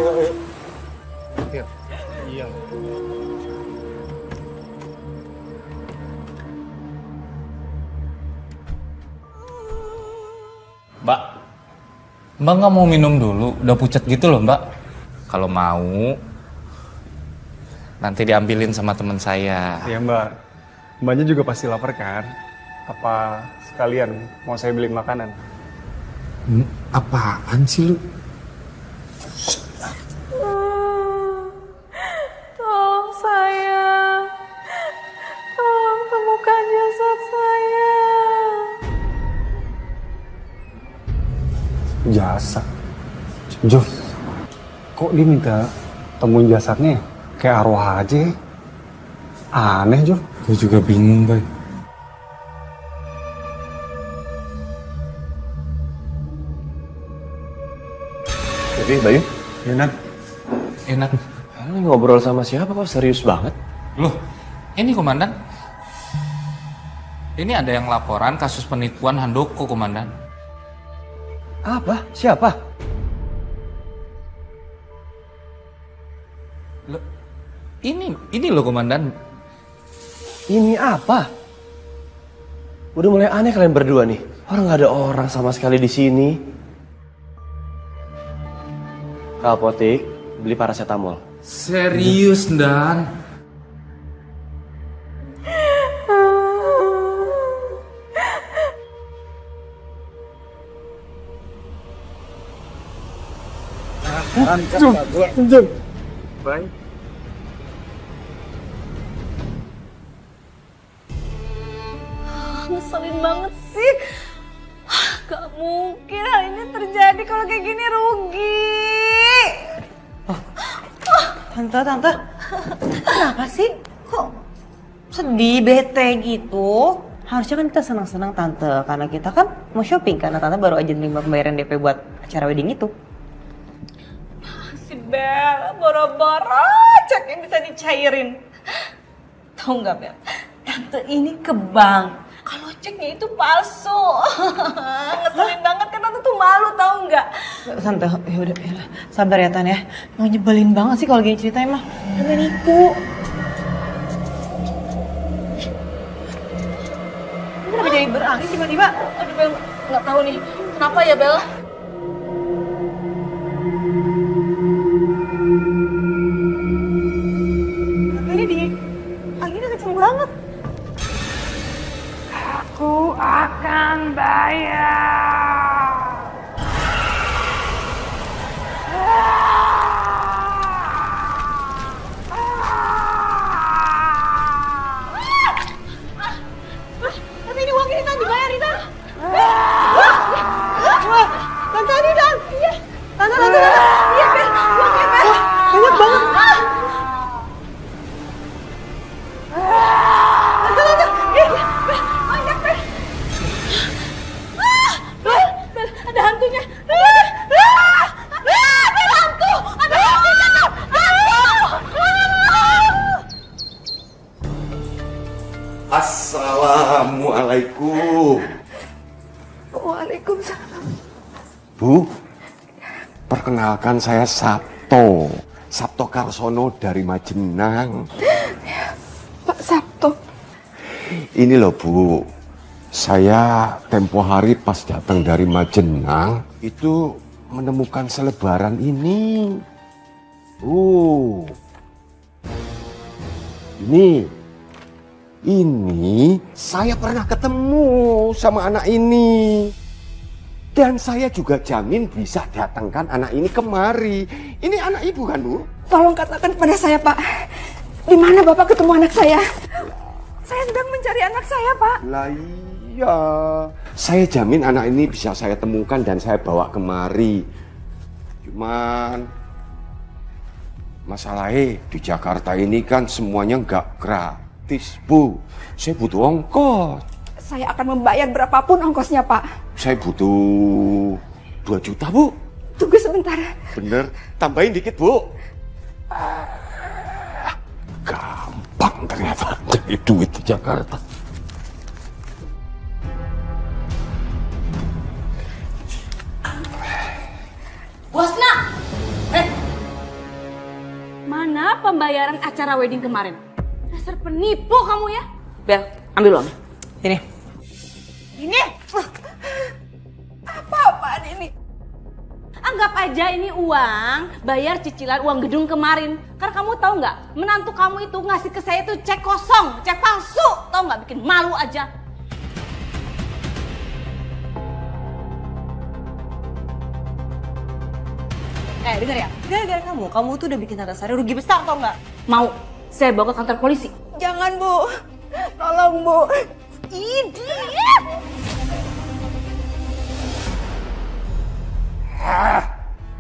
Nyetir. Iya. Mbak nggak mau minum dulu? Udah pucat gitu loh, Mbak. Kalau mau nanti diambilin sama teman saya. Iya, Mbak. Mbaknya juga pasti lapar kan? Apa sekalian mau saya beliin makanan? Apaan sih lu? Tolong saya. Tolong temukan jasad saya. Jasa? Jo, kok dia minta temuin jasadnya kayak arwah aja. Aneh, Jo. Gue juga bingung, Bay. Jadi, Bayu? Enak. Enak. Lu ngobrol sama siapa kok serius banget? Loh, ini Komandan. Ini ada yang laporan kasus penipuan Handoko, Komandan. Apa? Siapa? Loh, ini loh, Komandan. Ini apa? Udah mulai aneh kalian berdua nih. Orang nggak ada orang sama sekali di sini. Ke apotek, beli paracetamol. Serius, Dan? Jom. Baik. Ngeselin banget sih. Gak mungkin hal ini terjadi kalau kayak gini, rugi. Tante, kenapa sih? Kok sedih, bete gitu? Harusnya kan kita senang-senang Tante, karena kita kan mau shopping, karena Tante baru aja nerima pembayaran DP buat acara wedding itu. Si Bel, boro-boro ceknya bisa dicairin. Tahu nggak Bel? Tante ini ke bank. Kalau ceknya itu palsu. Ngeselin banget kan Tante tuh malu, tahu nggak? Tante, yaudah, sabar ya Tan ya. Mau nyebelin banget sih kalau gini ceritanya mah. Tante nipu. Kenapa jadi berangin tiba-tiba? Aduh Bel, nggak tahu nih. Kenapa ya Bel? Ini di anginnya kenceng banget. Aku akan bayar. Tapi ini uang kita dibayar, Rita. Tante ini Dan. Iya. Tante. Iya, Bel. Uangnya, Bel. Banyak banget. Tante. Iya, Bel. Banyak, Bel. Bel, ada hantunya. Ada hantu. Ada hantunya, tuh. Assalamualaikum. Waalaikumsalam. Bu, perkenalkan saya Sabto Karsono dari Majenang. Pak Sabto. Ini loh Bu, saya tempo hari pas datang dari Majenang itu menemukan selebaran ini. Ini saya pernah ketemu sama anak ini. Dan saya juga jamin bisa datangkan anak ini kemari. Ini anak ibu kan, Bu? Tolong katakan kepada saya, Pak. Di mana Bapak ketemu anak saya? Saya sedang mencari anak saya, Pak. Lah iya. Saya jamin anak ini bisa saya temukan dan saya bawa kemari. Cuman masalahnya di Jakarta ini kan semuanya nggak gratis, Bu. Saya butuh ongkos. Saya akan membayar berapapun ongkosnya, Pak. Saya butuh 2 juta, Bu. Tunggu sebentar. Bener, tambahin dikit, Bu. Gampang ternyata cari duit di Jakarta. Bosna! Mana pembayaran acara wedding kemarin? Dasar penipu kamu ya. Bel, ambil uang. Ini. Ini? Apa-apaan ini? Anggap aja ini uang, bayar cicilan uang gedung kemarin. Karena kamu tahu nggak, menantu kamu itu ngasih ke saya itu cek kosong, cek palsu. Tahu nggak, bikin malu aja. Dengar ya, gara-gara kamu tuh udah bikin Tante Sari rugi besar, tau nggak? Mau, saya bawa ke kantor polisi. Jangan, Bu. Tolong, Bu. Idiot!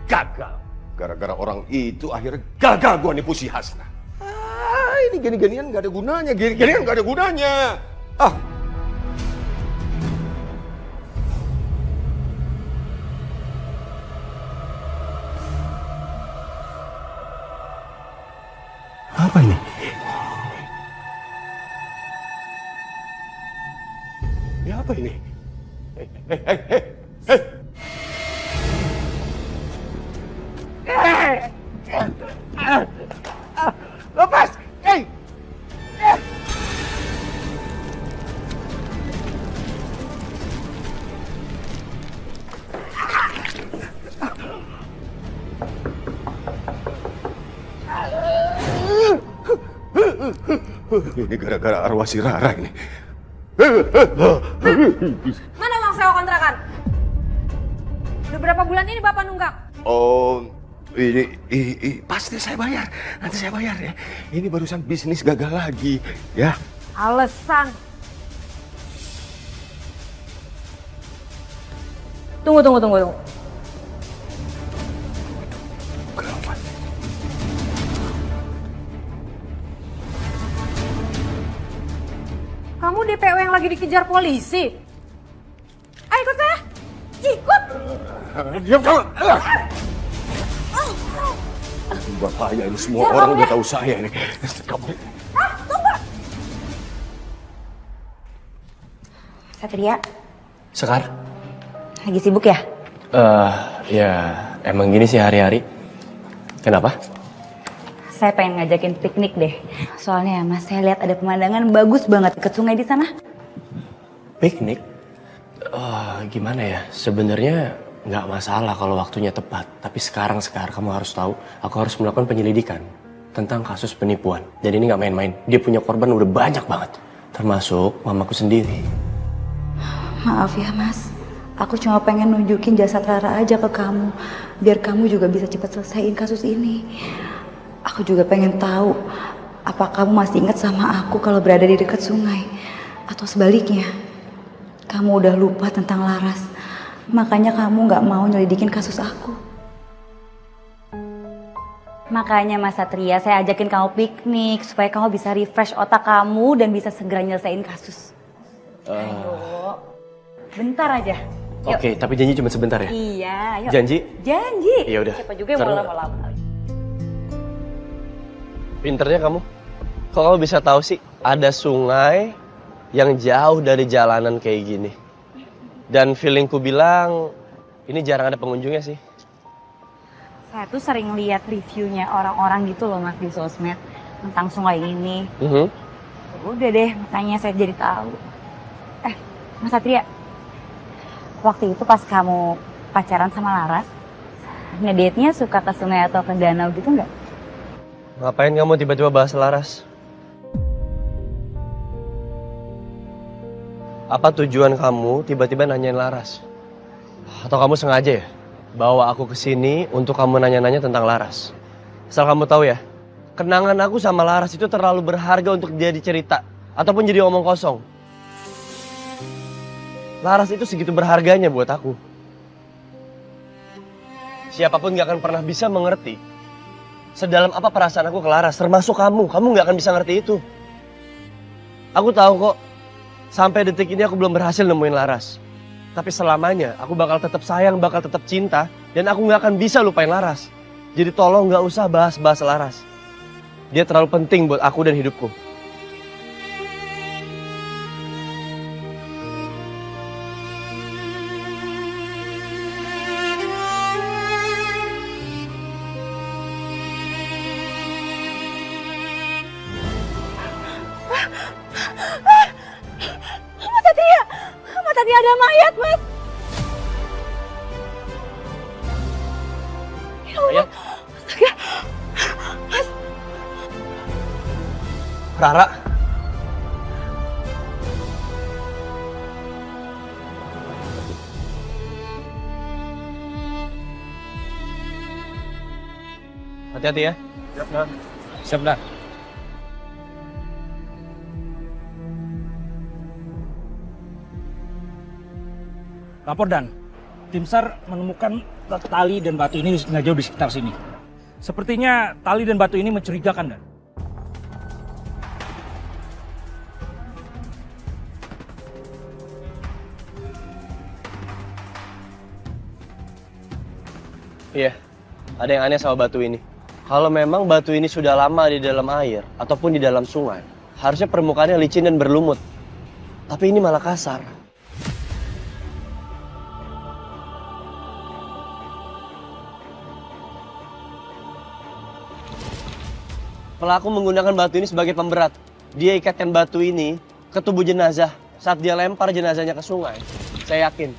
Gagal. Gara-gara orang itu akhirnya gagal gua nipu si Hasna. Ini gini-ginian gak ada gunanya, gini-ginian gak ada gunanya. Apa ini? Ya apa ini? Lepas! Ini gara-gara arwah si Rara ini. Mana uang sewa kontrakan? Udah berapa bulan ini Bapak nunggak? Oh, ini pasti saya bayar. Nanti saya bayar ya. Ini barusan bisnis gagal lagi, ya. Alasan. Tunggu. Kamu DPO yang lagi dikejar polisi? Ayo ikut saya. Ikut. Diam kamu. Bahaya ini semua orang udah tahu saya ini. Kamu. Tunggu. Satria, Sekar? lagi sibuk ya? Ya emang gini sih hari-hari. Kenapa? Saya pengen ngajakin piknik deh. Soalnya ya Mas, saya lihat ada pemandangan bagus banget dekat sungai di sana. Piknik? Gimana ya? Sebenarnya nggak masalah kalau waktunya tepat. Tapi sekarang kamu harus tahu, aku harus melakukan penyelidikan tentang kasus penipuan. Dan ini nggak main-main. Dia punya korban udah banyak banget, termasuk mamaku sendiri. Maaf ya Mas, aku cuma pengen nunjukin jasad Rara aja ke kamu, biar kamu juga bisa cepat selesaiin kasus ini. Aku juga pengen tahu, apa kamu masih ingat sama aku kalau berada di dekat sungai? Atau sebaliknya, kamu udah lupa tentang Laras, makanya kamu gak mau nyelidikin kasus aku. Makanya Mas Satria, saya ajakin kamu piknik, supaya kamu bisa refresh otak kamu dan bisa segera nyelesain kasus. Ayo, bentar aja. Oke, tapi janji cuma sebentar ya? Iya, ayo. Janji? Janji. Ya udah. Siapa juga yang mau lama-lama. Pinternya kamu. Kok kamu bisa tahu sih ada sungai yang jauh dari jalanan kayak gini? Dan feelingku bilang ini jarang ada pengunjungnya sih. Saya tuh sering lihat reviewnya orang-orang gitu loh Mas di sosmed tentang sungai ini. Udah deh, makanya saya jadi tahu. Mas Satria, waktu itu pas kamu pacaran sama Laras, ngedate-nya suka ke sungai atau ke danau gitu nggak? Ngapain kamu tiba-tiba bahas Laras? Apa tujuan kamu tiba-tiba nanyain Laras? Atau kamu sengaja ya bawa aku ke sini untuk kamu nanya-nanya tentang Laras? Asal kamu tahu ya, kenangan aku sama Laras itu terlalu berharga untuk jadi cerita ataupun jadi omong kosong. Laras itu segitu berharganya buat aku. Siapapun gak akan pernah bisa mengerti sedalam apa perasaan aku ke Laras, termasuk kamu. Kamu gak akan bisa ngerti itu. Aku tahu kok, sampai detik ini aku belum berhasil nemuin Laras. Tapi selamanya aku bakal tetap sayang, bakal tetap cinta, dan aku gak akan bisa lupain Laras. Jadi tolong gak usah bahas-bahas Laras. Dia terlalu penting buat aku dan hidupku. Tadi ada mayat, Mas. Ya Allah. Astaga. Mas. Rara. Hati-hati ya. Siap, Dan. Siap, Dan. Lapor Dan. Tim SAR menemukan tali dan batu ini nggak jauh di sekitar sini. Sepertinya tali dan batu ini mencurigakan, Dan. Iya, ada yang aneh sama batu ini. Kalau memang batu ini sudah lama di dalam air ataupun di dalam sungai, harusnya permukaannya licin dan berlumut. Tapi ini malah kasar. Pelaku menggunakan batu ini sebagai pemberat. Dia ikatkan batu ini ke tubuh jenazah saat dia lempar jenazahnya ke sungai. Saya yakin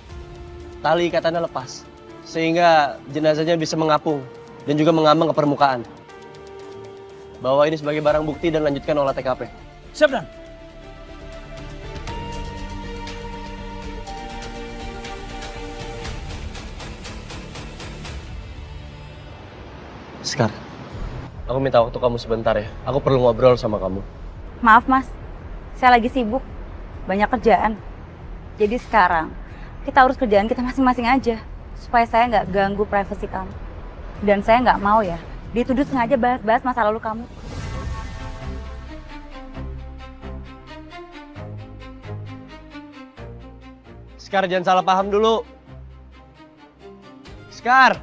tali ikatannya lepas, sehingga jenazahnya bisa mengapung dan juga mengambang ke permukaan. Bawa ini sebagai barang bukti dan lanjutkan olah TKP. Siap, Dan. Sekar, aku minta waktu kamu sebentar ya. Aku perlu ngobrol sama kamu. Maaf mas, saya lagi sibuk, banyak kerjaan. Jadi sekarang kita urus kerjaan kita masing-masing aja, supaya saya nggak ganggu privasi kamu. Dan saya nggak mau ya dituduh sengaja bahas-bahas masa lalu kamu. Sekar, jangan salah paham dulu. Sekar!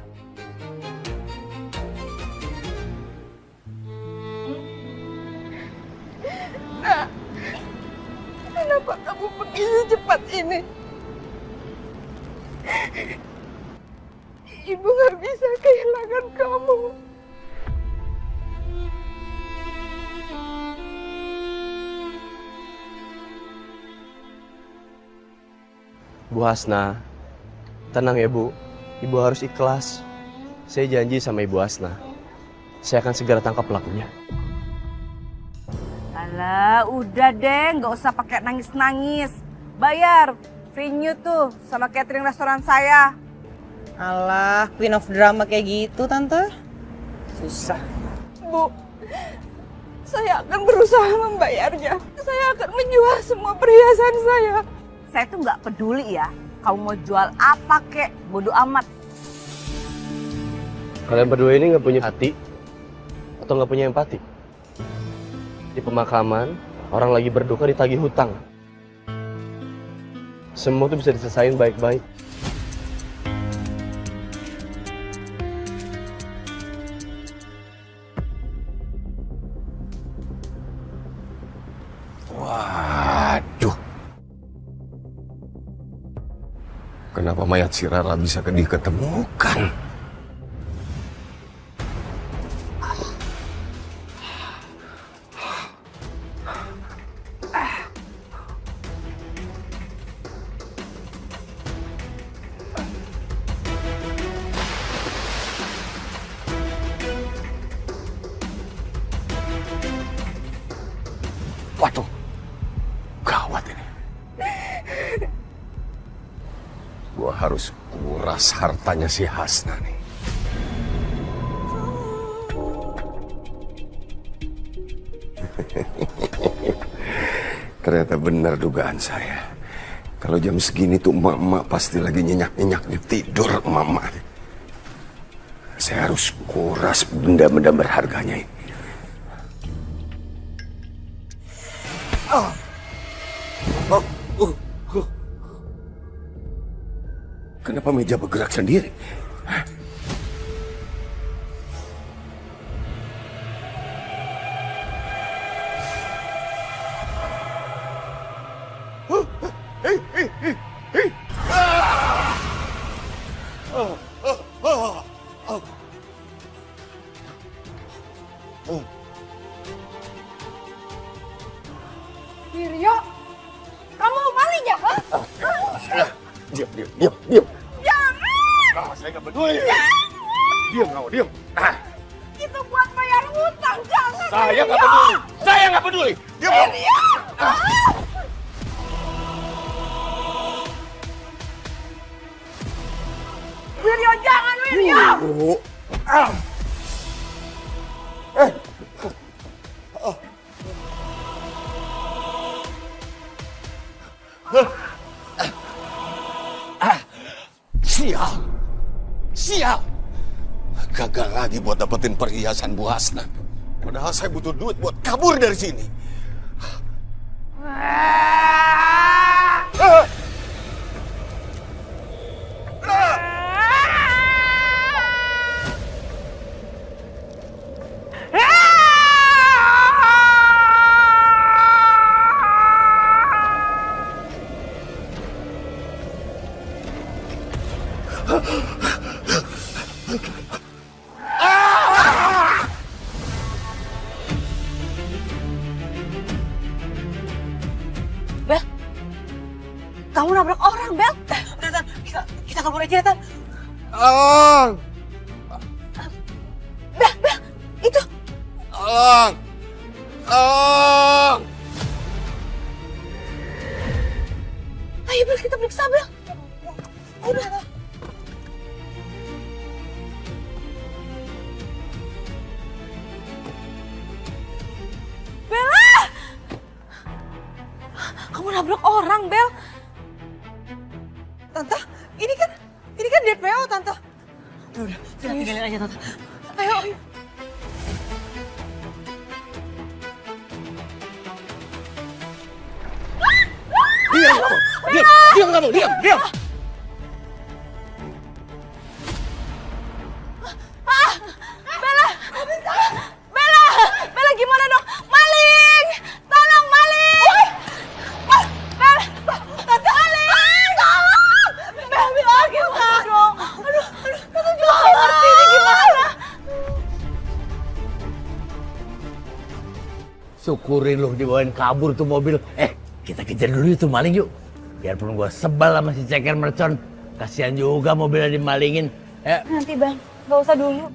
Nah, kenapa kamu pergi secepat ini? Ibu gak bisa kehilangan kamu. Bu Hasna, tenang ya Bu. Ibu harus ikhlas. Saya janji sama Ibu Hasna, saya akan segera tangkap pelakunya. Alah, udah deh, nggak usah pakai nangis-nangis. Bayar venue tuh sama catering restoran saya. Alah, queen of drama kayak gitu, Tante. Susah. Bu, saya akan berusaha membayarnya. Saya akan menjual semua perhiasan saya. Saya tuh nggak peduli ya, kamu mau jual apa kek, bodo amat. Kalian berdua ini nggak punya hati atau nggak punya empati? Di pemakaman, orang lagi berduka ditagih hutang. Semua tuh bisa diselesain baik-baik. Waduh. Kenapa mayat si Rara bisa diketemukan? Waduh, gawat ini. Gua harus kuras hartanya si Hasna nih. Ternyata benar dugaan saya. Kalau jam segini tuh emak-emak pasti lagi nyenyak-nyenyaknya tidur emak-emak. Saya harus kuras benda-benda berharganya ini. Kenapa meja bergerak sendiri? Wiryo, kamu maling ya? Hah? Diam. Jangan! Saya nggak peduli. Diam. Itu buat bayar hutang, jangan! Saya nggak Wiryo! peduli. Saya nggak peduli. Diam. Wiryo! Wiryo, jangan, Wiryo! Sial. Gagal lagi buat dapetin perhiasan Bu Hasna. Padahal saya butuh duit buat kabur dari sini. Bel, kamu nabrak orang, Bel. Udah, Tan. Kita kabur aja, Tan. Bel, itu. Ayo, Bel, kita periksa, Bel. Udah. Bella! Kamu nabrak orang, Bel. Tante, ini kan DPO, Tante. Udah, kita tinggalin aja, Tante. Ayo. Diam kamu! Diam kamu! Diam! Bella, gimana dong? Maling! Tolong, maling! Tante, maling! Tolong! Bella, gimana dong? Aduh, Tante juga nggak ngerti ini gimana. Syukurin lu dibawain kabur tuh mobil. Kita kejar dulu itu maling yuk. Biarpun gua sebal sama si ceker mercon. Kasihan juga mobilnya dimalingin. Nanti, Bang. Nggak usah dulu.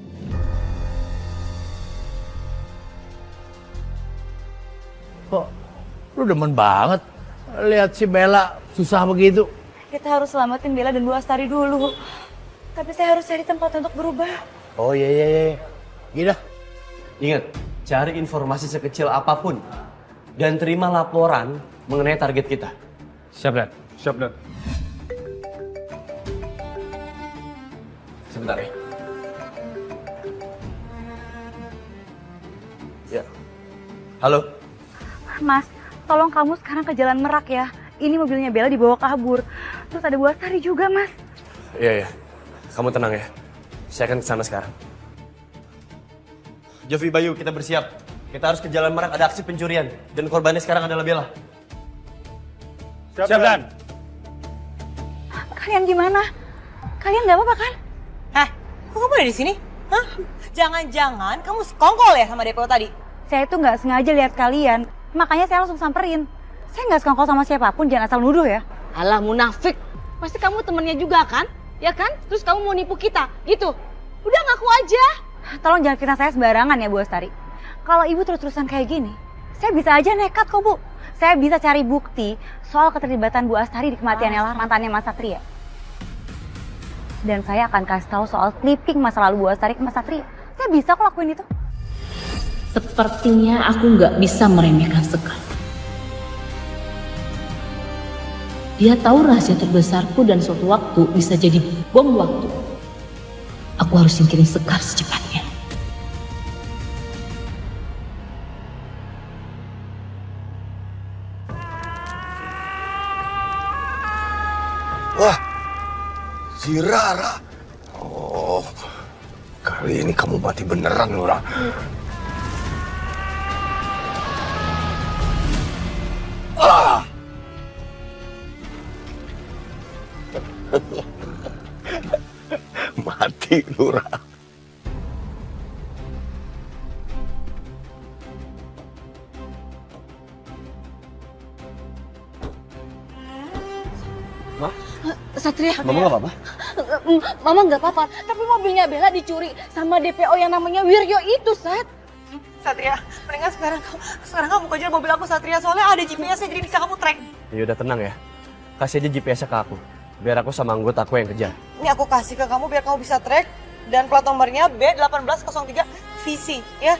Kok lu demen banget lihat si Bella susah begitu? Kita harus selamatin Bella dan Bu Astari dulu. Tapi saya harus cari tempat untuk berubah. Oh iya. Gila. Ingat, cari informasi sekecil apapun dan terima laporan mengenai target kita. Siap, Dan? Siap, Dan. Sebentar ya. Ya. Halo? Mas, tolong kamu sekarang ke Jalan Merak ya. Ini mobilnya Bella dibawa kabur. Terus ada Bu Astari juga, Mas. Iya. Kamu tenang ya. Saya akan ke sana sekarang. Jovi, Bayu, kita bersiap. Kita harus ke Jalan Merak, ada aksi pencurian. Dan korbannya sekarang adalah Bella. Siap, Dan. Kalian gimana? Kalian nggak apa-apa kan? Kok kamu ada di sini? Hah? Jangan-jangan kamu sekongkol ya sama DPO tadi? Saya itu nggak sengaja lihat kalian. Makanya saya langsung samperin. Saya nggak sekongkol sama siapapun, jangan asal nuduh ya. Alah, munafik. Pasti kamu temennya juga kan? Ya kan? Terus kamu mau nipu kita, gitu. Udah ngaku aja. Tolong jangan fitnah saya sembarangan ya, Bu Astari. Kalau ibu terus-terusan kayak gini, saya bisa aja nekat kok, Bu. Saya bisa cari bukti soal keterlibatan Bu Astari di kematiannya mantannya Mas Satria. Dan saya akan kasih tahu soal clipping masa lalu Bu Astari ke Mas Satria. Saya bisa kok lakuin itu. Sepertinya aku nggak bisa meremehkan Sekar. Dia tahu rahasia terbesarku dan suatu waktu bisa jadi bom waktu. Aku harus singkirin Sekar secepatnya. Wah, si Rara. Oh, kali ini kamu mati beneran, Nora. Mati, Nora. Satria. Mama nggak apa-apa? Mama nggak apa-apa. Tapi mobilnya Bella dicuri sama DPO yang namanya Wiryo itu, Sat. Satria, mendingan sekarang kamu kejar mobil aku, Satria. Soalnya ada GPS-nya, jadi bisa kamu track. Ya udah tenang ya. Kasih aja GPS-nya ke aku. Biar aku sama anggota aku yang kejar. Ini aku kasih ke kamu biar kamu bisa track. Dan plat nomornya B1803 VC, ya?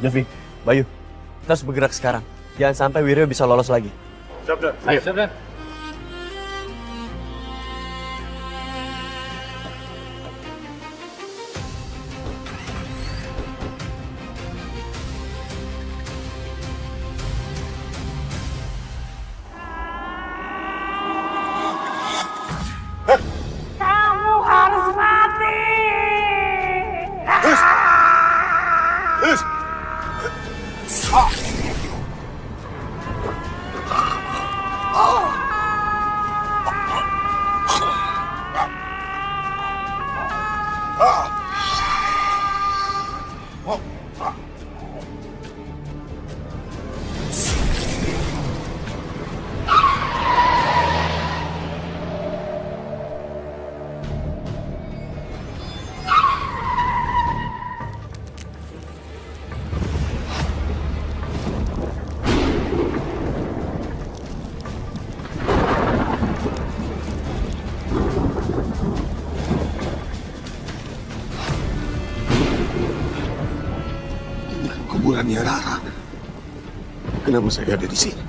Jovi, Bayu, kita harus bergerak sekarang. Jangan sampai Wiryo bisa lolos lagi. Siap, Dan. Ayo. Siap, Dan. Kuburannya Rara. Kenapa saya ada di sini?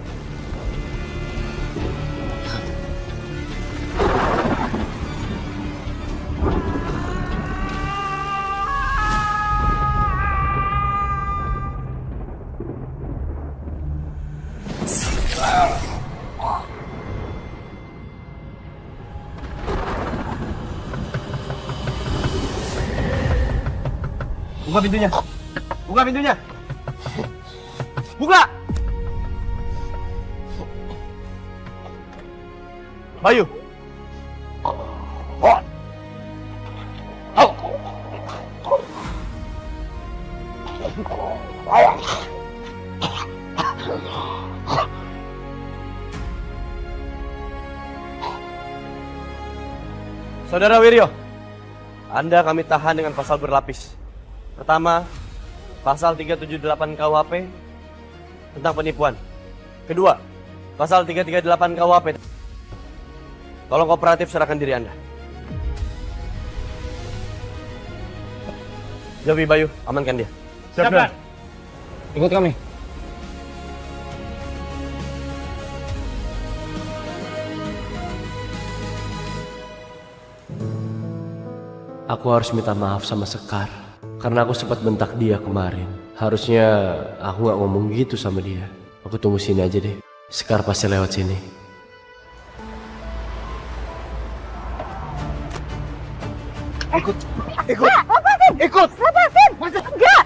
Buka pintunya. Buka pintunya. Buka. Bayu. Saudara Wiryo, Anda kami tahan dengan pasal berlapis. Pertama, pasal 378 KUHP tentang penipuan. Kedua, pasal 338 KUHP. Tolong kooperatif, serahkan diri Anda. Jovi, Bayu, amankan dia. Siap, Dan. Ikut kami. Aku harus minta maaf sama Sekar karena aku sempat bentak dia kemarin. Harusnya aku gak ngomong gitu sama dia. Aku tunggu sini aja deh. Sekar pasti lewat sini. Ikut. Lepasin. Ikut. Lepasin. Enggak.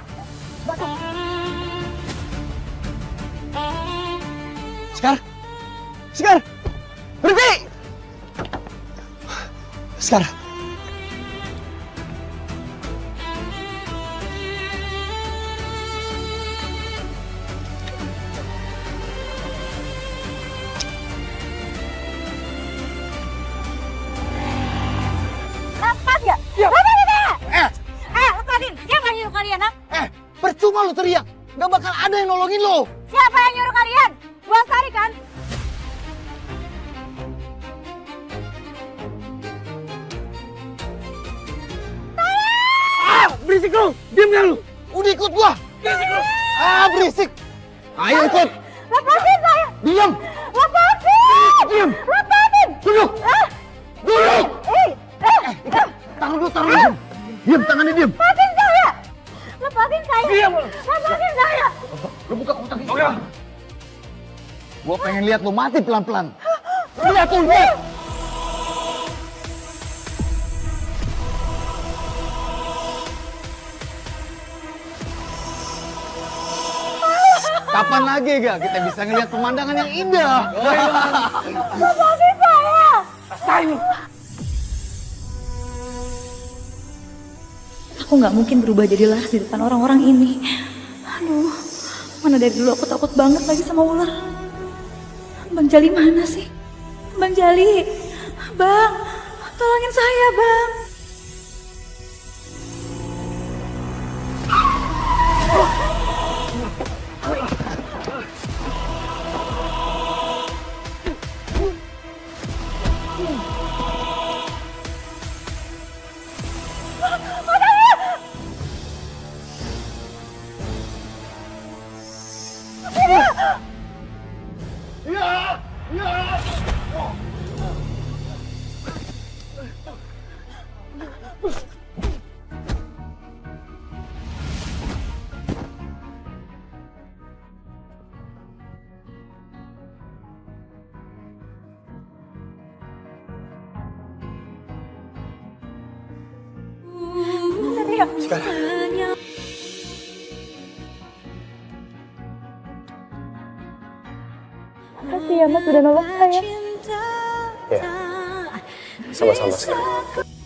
Sekar. Berhenti. Sekar. Lepas ya? Lepasin saya. Lepasin. Siapa yang nyuruh kalian, ha? Percuma lu teriak. Gak bakal ada yang nolongin lu. Siapa yang nyuruh kalian? Bu Astari kan? Berisik lu. Diam gak lu? Udah ikut gua. Berisik lu. Berisik. Ayo ikut. Lepasin saya. Diam. Lepasin. Diam. Lepasin. Duduk. Duduk. Taruh dulu. Diam, tangannya diam. Lepasin saya. Lepasin saya. Diam. Lepasin saya. Lu buka kotak itu. Gua pengen lihat lu mati pelan-pelan. Lihat tuh, lihat. Kapan lagi gak kita bisa ngelihat pemandangan yang indah? Lepasin saya. Aku nggak mungkin berubah jadi laras di depan orang-orang ini. Aduh, mana dari dulu aku takut banget lagi sama ular. Bang Jali mana sih? Bang Jali, Bang, tolongin saya, Bang. Makasih ya Mas udah nolong saya. Ya, sama-sama sekali.